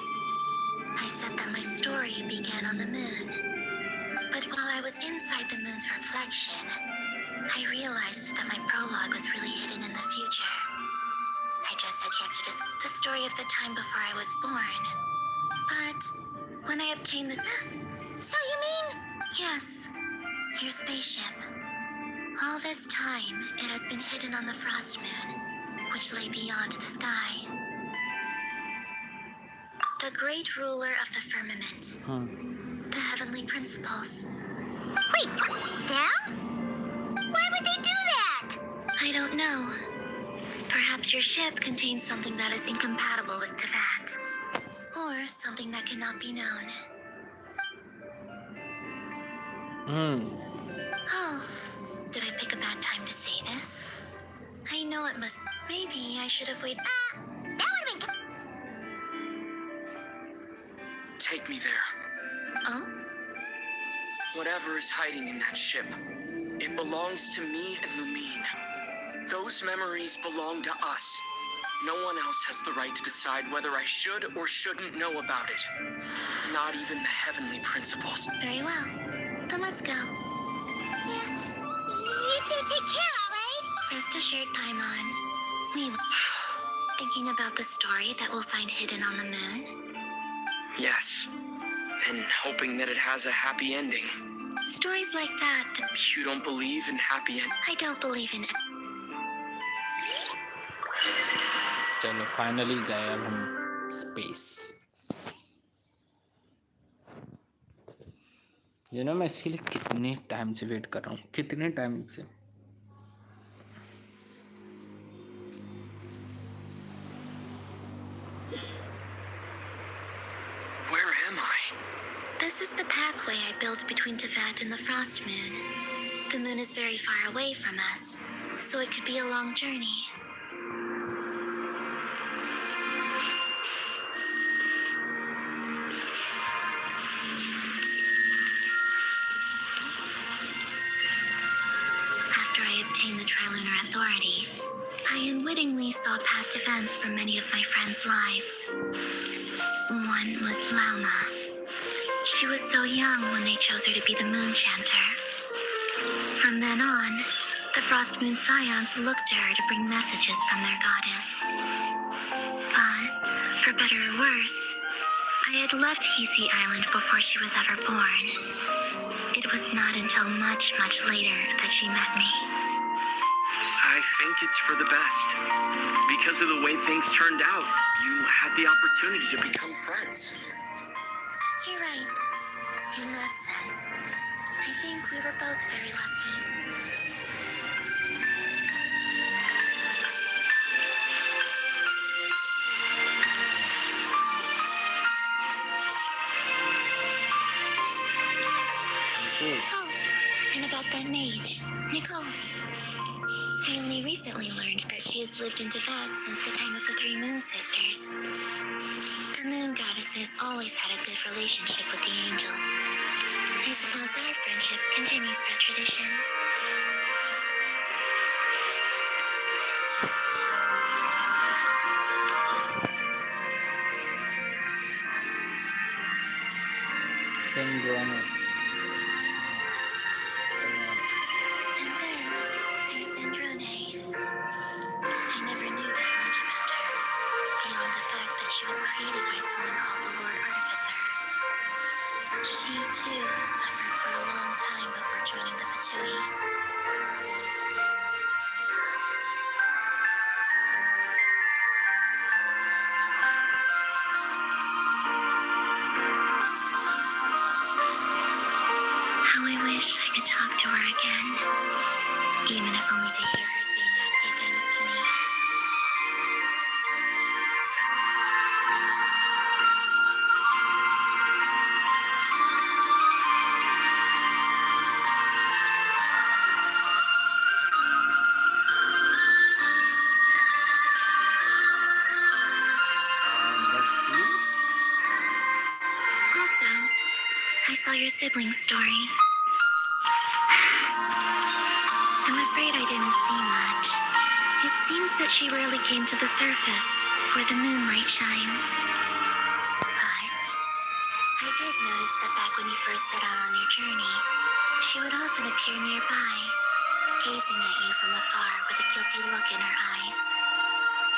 I said that my story began on the moon. But while I was inside the moon's reflection, I realized that my prologue was really hidden in the future. I just had yet to discuss the story of the time before I was born. But when I obtained the... So you mean... Yes, your spaceship. All this time, it has been hidden on the Frost Moon, which lay beyond the sky. The great ruler of the firmament. The heavenly principles. Wait, them? Why would they do that? I don't know. Perhaps your ship contains something that is incompatible with Teyvat. Or something that cannot be known. Oh, did I pick a bad time to say this? I know it must... Maybe I should have waited... that would've been... Take me there. Oh? Whatever is hiding in that ship, it belongs to me and Lumine. Those memories belong to us. No one else has the right to decide whether I should or shouldn't know about it. Not even the heavenly principles. Very well. Then let's go. Yeah. You two take care, alright? Rest assured, Paimon. We will... Thinking about the story that we'll find hidden on the moon? Yes. And hoping that it has a happy ending. Stories like that... You don't believe in happy end? I don't believe in it. चलो finally गए अब हम space. You know मैं इसके लिए कितने time से wait कर रहा हूँ, कितने टाइम से। Where am I? This is the pathway I built between Teyvat and the Frost Moon. The moon is very far away from us, so it could be a long journey. obtain the Trilunar Authority, I unwittingly saw past events from many of my friends' lives. One was Lauma. She was so young when they chose her to be the Moon Chanter. From then on, the Frost Moon Scions looked to her to bring messages from their goddess. But, for better or worse, I had left Hisi Island before she was ever born. It was not until much, much later that she met me. I think it's for the best. Because of the way things turned out, you had the opportunity to become friends. You're right. In that sense, I think we were both very lucky. Oh, and about that mage, Nicole. I only recently learned that she has lived in Teyvat since the time of the Three Moon Sisters. The Moon Goddesses always had a good relationship with the angels. I suppose our friendship continues that tradition. Syndrome. And then there's Sandrone. I never knew that much about her, beyond the fact that she was created by someone called the Lord Artificer. She, too, suffered for a long time before joining the Fatui. How I wish I could talk to her again, even if only to hear her say nasty things to me. Also, I saw your sibling's story. I'm afraid I didn't see much. It seems that she rarely came to the surface, where the moonlight shines. But I did notice that back when you first set out on your journey, she would often appear nearby, gazing at you from afar with a guilty look in her eyes.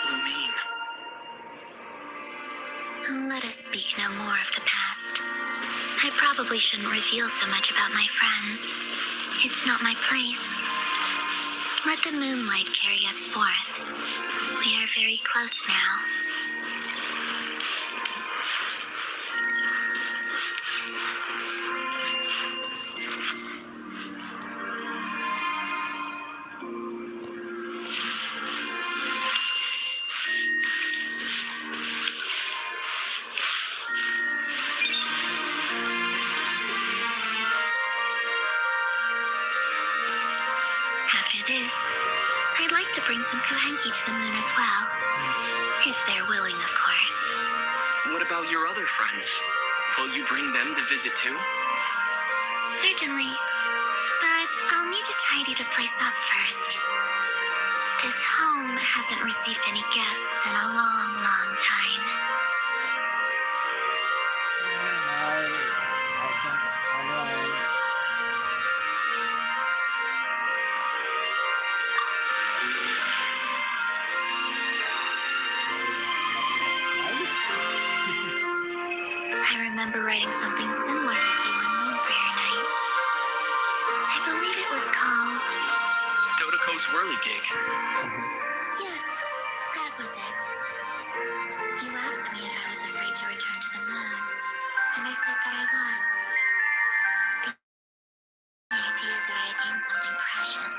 Lumine. Let us speak no more of the past. I probably shouldn't reveal so much about my friends. It's not my place. Let the moonlight carry us forth. We are very close now. After this, I'd like to bring some Kuhenki to the moon as well. If they're willing, of course. What about your other friends? Will you bring them to visit too? Certainly. But I'll need to tidy the place up first. This home hasn't received any guests in a long, long time. I remember writing something similar with you on Moon Prayer Night. I believe it was called... Dodoko's Whirligig. Yes, that was it. You asked me if I was afraid to return to the moon, and I said that I was. The idea that I had gained something precious,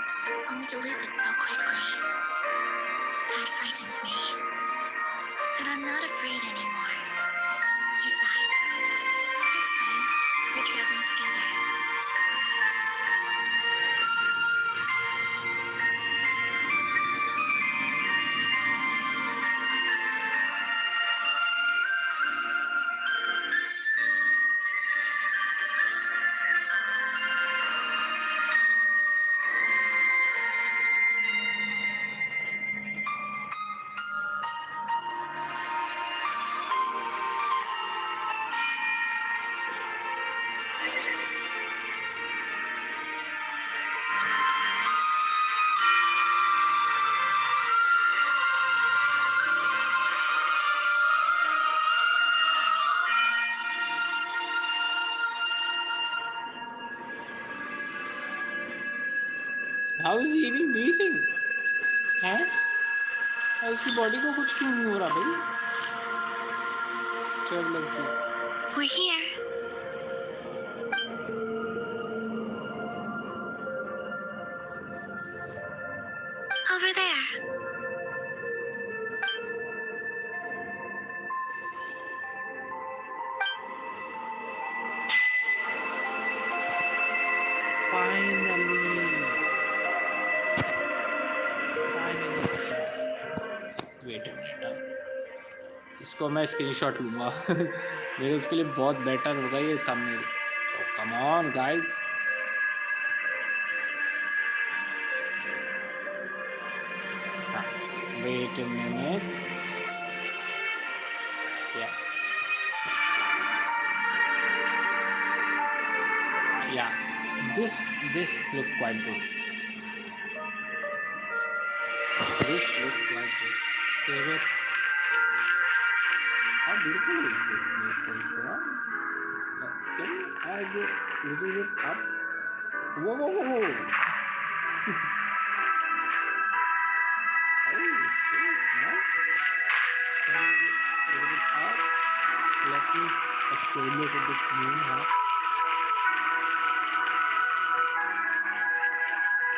only to lose it so quickly, that frightened me. But I'm not afraid anymore. Besides, this time, we're traveling together. How is he even breathing? हैं? और इसकी body को कुछ क्यों नहीं हो रहा भाई? ट्रेवलर की. We're here. Over there. Wait इसको मैं स्क्रीनशॉट लूँगा. मेरे उसके लिए बहुत बेटर होगा ये thumbnail. Come on guys. Wait a minute. Yes. Yeah, this look quite good. This look quite good. Teyvat. How beautiful is this place? Yeah. Can I go a little bit up? Whoa, whoa, whoa, whoa. Oh, shit, man. Can I go a little bit up? Let me explore a little bit moon, huh?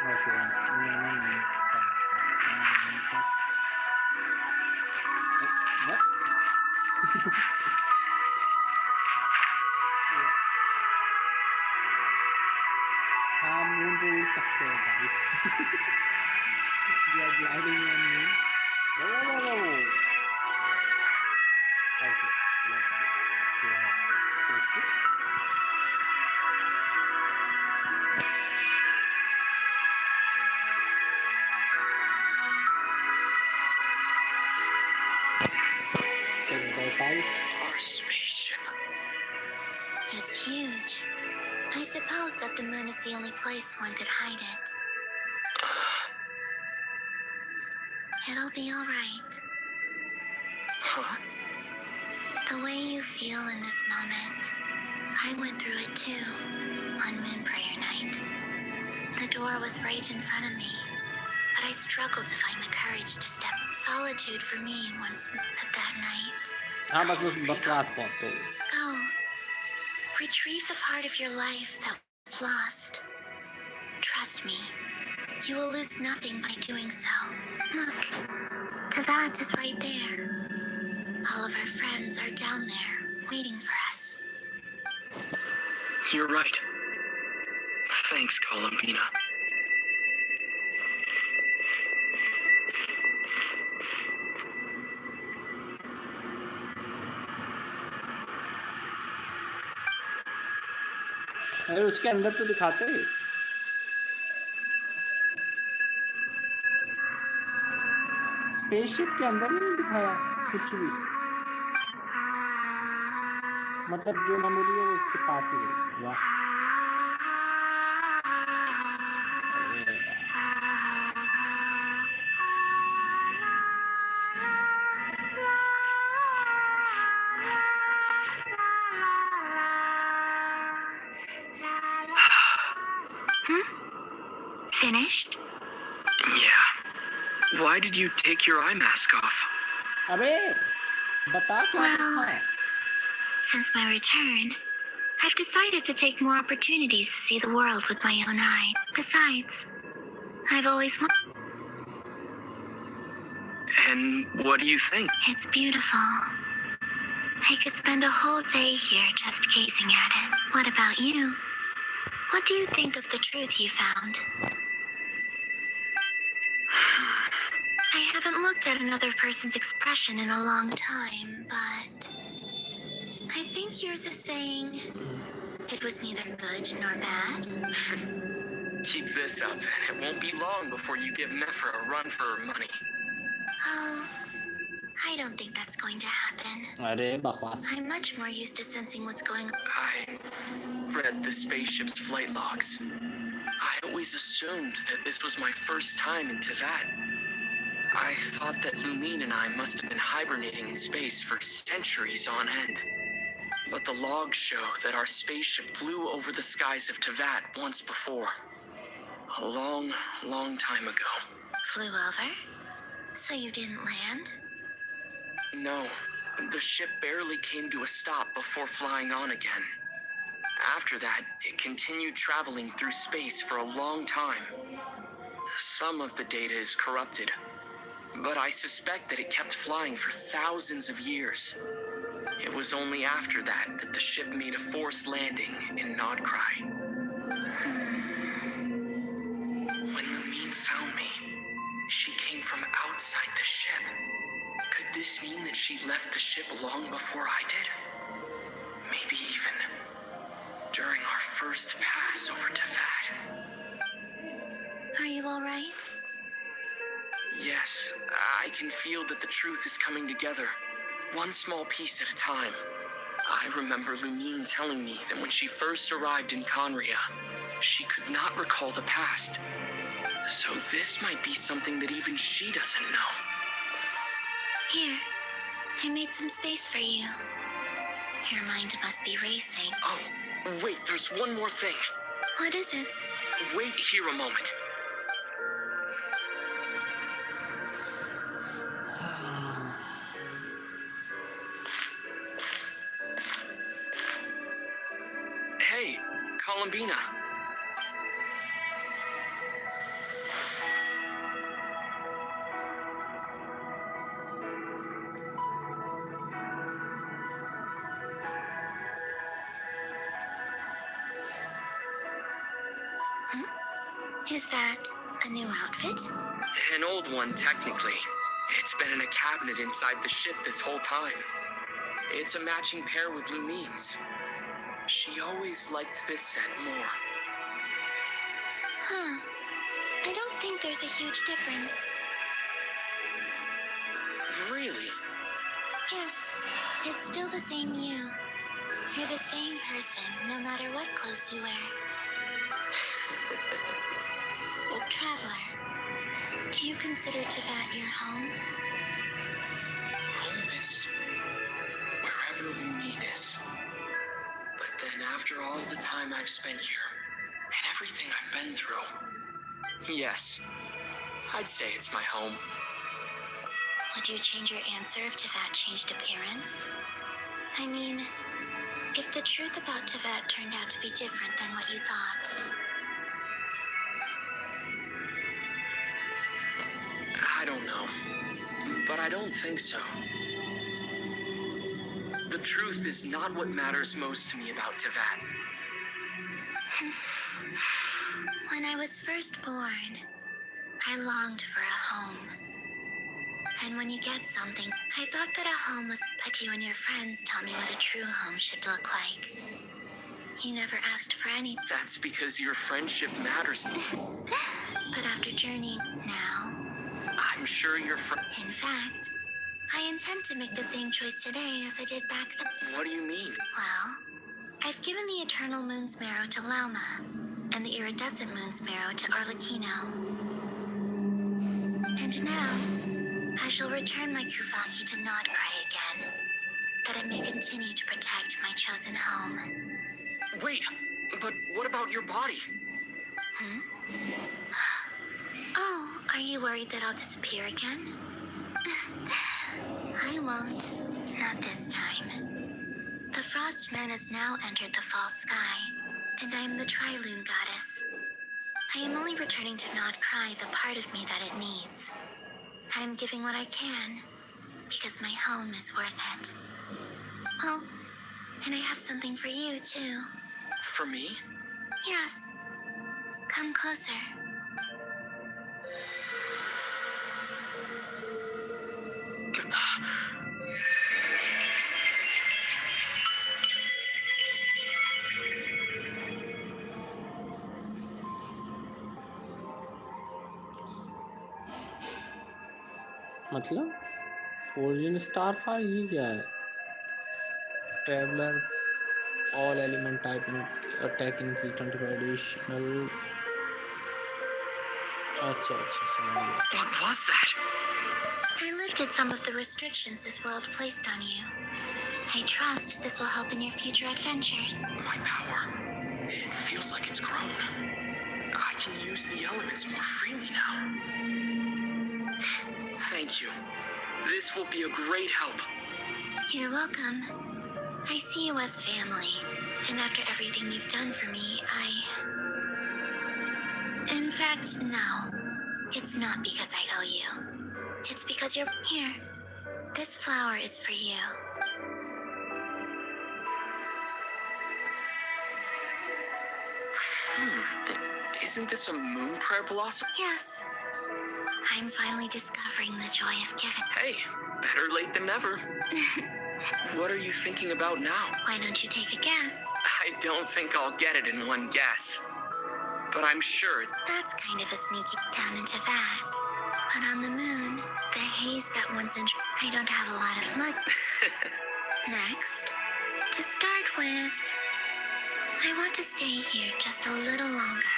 Okay. What? हाँ moon को उड़ सकते हैं guys. We are gliding on moon. Whoa, whoa, whoa, whoa. Okay, let's go. Yeah. Our spaceship. It's huge. I suppose that the moon is the only place one could hide it. It'll be all right. Huh? The way you feel in this moment, I went through it too, on Moon Prayer Night. The door was right in front of me, but I struggled to find the courage to step. Solitude for me once, but that night. हाँ बस उस बकवास बहुत तो. Go. Retrieve the part of your life that was lost. Trust me, you will lose nothing by doing so. Look, Teyvat is right there. All of our friends are down there, waiting for us. You're right. Thanks, Columbina. अरे उसके अंदर तो दिखाते हैं. Spaceship के अंदर नहीं दिखाया कुछ भी. मतलब जो मेमोरी है वो उसके पास ही है. वाह. Finished? Yeah. Why did you take your eye mask off? अबे बता क्या Well, है? since my return, I've decided to take more opportunities to see the world with my own eyes. Besides, I've always wanted. And what do you think? It's beautiful. I could spend a whole day here just gazing at it. What about you? What do you think of the truth you found? I haven't looked at another person's expression in a long time, but I think yours is saying it was neither good nor bad. Keep this up, and it won't be long before you give Nephra a run for her money. Oh, I don't think that's going to happen. अरे बकवास. I'm much more used to sensing what's going on. I read the spaceship's flight logs. I always assumed that this was my first time in Teyvat. I thought that Lumine and I must have been hibernating in space for centuries on end. But the logs show that our spaceship flew over the skies of Teyvat once before. A long, long time ago. Flew over? So you didn't land? No, the ship barely came to a stop before flying on again. After that, it continued traveling through space for a long time. Some of the data is corrupted, but I suspect that it kept flying for thousands of years. It was only after that that the ship made a forced landing in Nodcry. When Lumine found me, she came from outside the ship. Could this mean that she left the ship long before I did? Maybe even during our first pass over Teyvat. Are you all right? Yes, I can feel that the truth is coming together, one small piece at a time. I remember Lumine telling me that when she first arrived in Conria, she could not recall the past. So this might be something that even she doesn't know. Here, I made some space for you. Your mind must be racing. Oh, wait, there's one more thing. What is it? Wait here a moment. Hey, Columbina. Is that a new outfit? An old one, technically. It's been in a cabinet inside the ship this whole time. It's a matching pair with Lumine's. She always liked this set more. Huh. I don't think there's a huge difference. Really? Yes, it's still the same you. You're the same person, no matter what clothes you wear. Traveler, do you consider Teyvat your home? Home is wherever Lumine is. But then after all the time I've spent here, and everything I've been through, yes, I'd say it's my home. Would you change your answer if Teyvat changed appearance? I mean, if the truth about Teyvat turned out to be different than what you thought. I don't know, but I don't think so. The truth is not what matters most to me about Teyvat. When I was first born, I longed for a home. And when you get something, I thought that a home was... But you and your friends taught me what a true home should look like. You never asked for anything. That's because your friendship matters. But after journeying now... I'm sure your In fact, I intend to make the same choice today as I did back then. What do you mean? Well, I've given the Eternal Moon's Marrow to Lauma, and the Iridescent Moon's Marrow to Arlecchino. And now, I shall return my Kuvaki to Nodcry again, that it may continue to protect my chosen home. Wait, but what about your body? Oh, are you worried that I'll disappear again? I won't. Not this time. The Frost Moon has now entered the fall sky, and I am the Trilune Goddess. I am only returning to Nodcry the part of me that it needs. I am giving what I can, because my home is worth it. Oh, and I have something for you, too. For me? Yes. Come closer. मतलब foreign Starfire ये क्या है? Traveller all element type attack increase 25 additional. अच्छा समझ गया. What was that? I lifted some of the restrictions this world placed on you. I trust this will help in your future adventures. My power, it feels like it's grown. I can use the elements more freely now. Thank you. This will be a great help. You're welcome. I see you as family, and after everything you've done for me, In fact, no. It's not because I owe you. It's because you're here. This flower is for you. Isn't this a moon prayer blossom? Yes. I'm finally discovering the joy of giving. Hey, better late than never. What are you thinking about now? Why don't you take a guess? I don't think I'll get it in one guess. But I'm sure That's kind of a sneaky down into that. But on the moon, the haze that once I don't have a lot of luck. Next, to start with, I want to stay here just a little longer.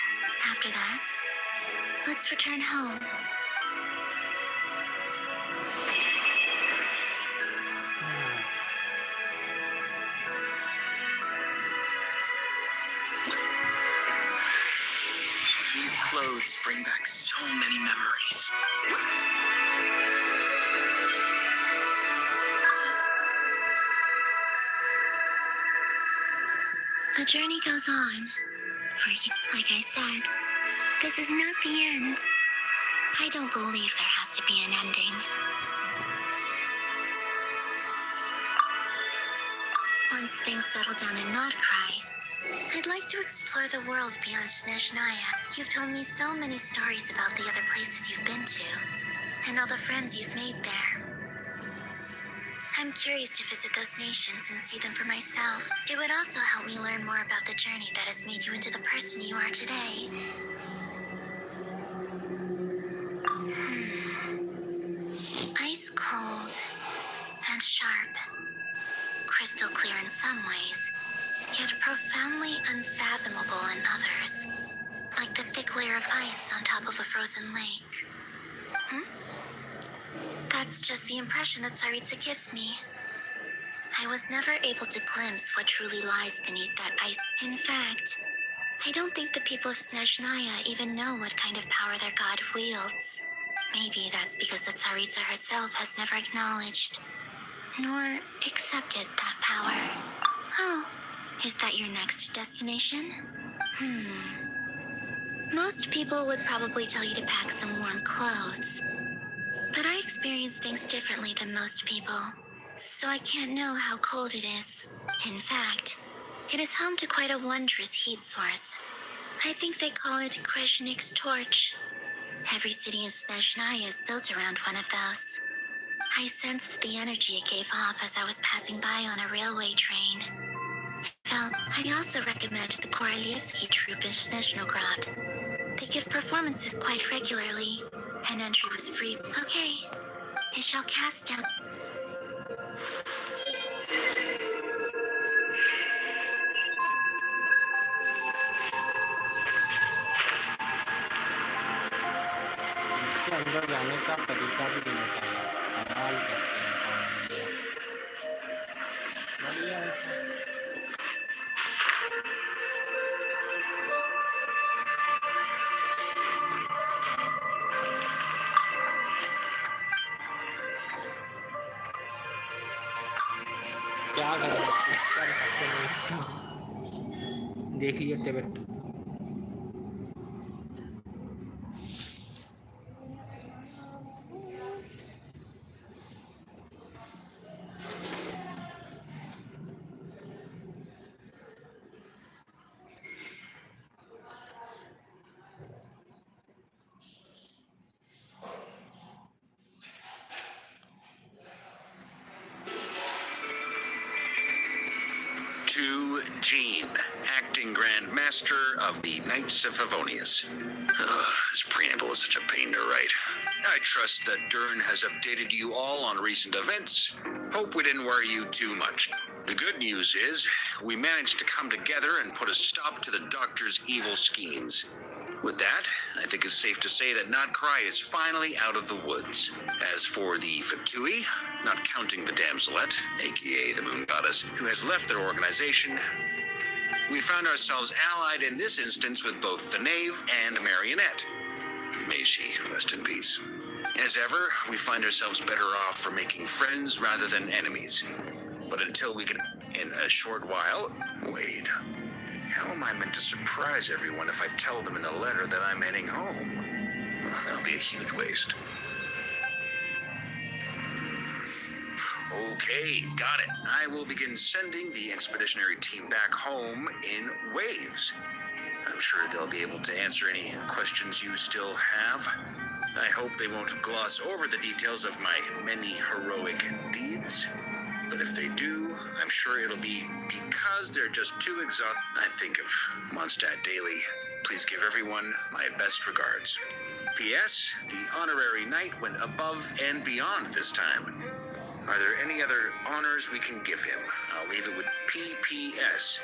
After that, let's return home. these clothes bring back so many memories. The journey goes on. For you, like I said, this is not the end. I don't believe there has to be an ending. Once things settle down and not cry, I'd like to explore the world beyond Snezhnaya. You've told me so many stories about the other places you've been to, and all the friends you've made there. I'm curious to visit those nations and see them for myself. It would also help me learn more about the journey that has made you into the person you are today. Ice cold and sharp. Crystal clear in some ways, yet profoundly unfathomable in others. Like the thick layer of ice on top of a frozen lake. That's just the impression that Tsaritsa gives me. I was never able to glimpse what truly lies beneath that ice. In fact, I don't think the people of Snezhnaya even know what kind of power their god wields. Maybe that's because the Tsaritsa herself has never acknowledged, nor accepted that power. Oh, is that your next destination? Most people would probably tell you to pack some warm clothes. But I experience things differently than most people, so I can't know how cold it is. In fact, it is home to quite a wondrous heat source. I think they call it Kreshnik's torch. Every city in Snezhnaya is built around one of those. I sensed the energy it gave off as I was passing by on a railway train. I also recommend the Korolievsky troupe in Snezhnograd. They give performances quite regularly, and entry was free. Okay, it shall cast down. इसके अंदर जाने का तरीका भी नहीं बताया। कमाल करते हैं काम ये। बढ़िया है। क्या करें, कर सकते नहीं। देख लिया टेबट। To Jean, acting Grand Master of the Knights of Favonius. This preamble is such a pain to write. I trust that Dern has updated you all on recent events. Hope we didn't worry you too much. The good news is, we managed to come together and put a stop to the Doctor's evil schemes. With that, I think it's safe to say that Notcry is finally out of the woods. As for the Fatui, not counting the Damselette, aka the Moon Goddess, who has left their organization, We found ourselves allied in this instance with both the Knave and Marionette. May she rest in peace. As ever, we find ourselves better off for making friends rather than enemies. But until we can, in a short while, wait. How am I meant to surprise everyone if I tell them in a letter that I'm heading home? Well, that'll be a huge waste. Okay, got it. I will begin sending the expeditionary team back home in waves. I'm sure they'll be able to answer any questions you still have. I hope they won't gloss over the details of my many heroic deeds. But if they do, I'm sure it'll be because they're just too exhausted. I think of Mondstadt daily. Please give everyone my best regards. P.S. The honorary knight went above and beyond this time. Are there any other honors we can give him? I'll leave it with P.P.S.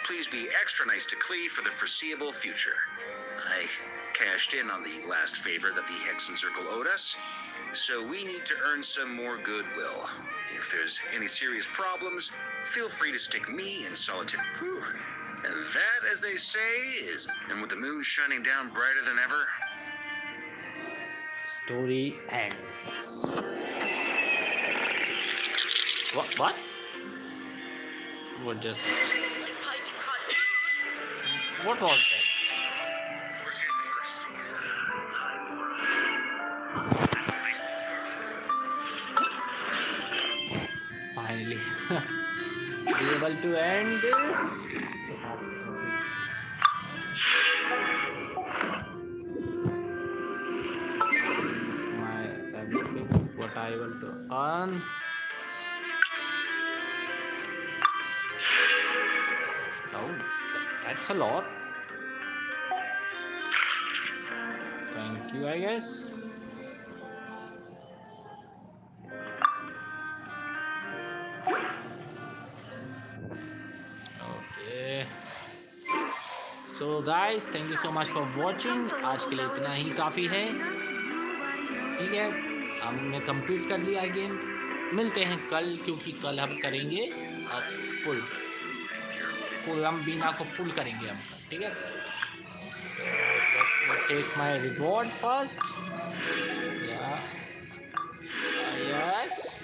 Please be extra nice to Klee for the foreseeable future. I cashed in on the last favor that the Hexen Circle owed us, so we need to earn some more goodwill. If there's any serious problems, feel free to stick me in solitary. Whew. And that, as they say, is... And with the moon shining down brighter than ever... Story ends. What? What just... What was that? Finally. Be able to end this? My everything, what I want to earn. Oh, that's a lot. Thank you, I guess. Okay. So guys, thank you so much for watching. आज के लिए इतना ही काफ़ी है. ठीक है, हमने complete कर लिया गेम. मिलते हैं कल, क्योंकि कल हम करेंगे पुल हम बीना को पुल करेंगे हम. ठीक है. So let me take my reward first. Yeah. Yes.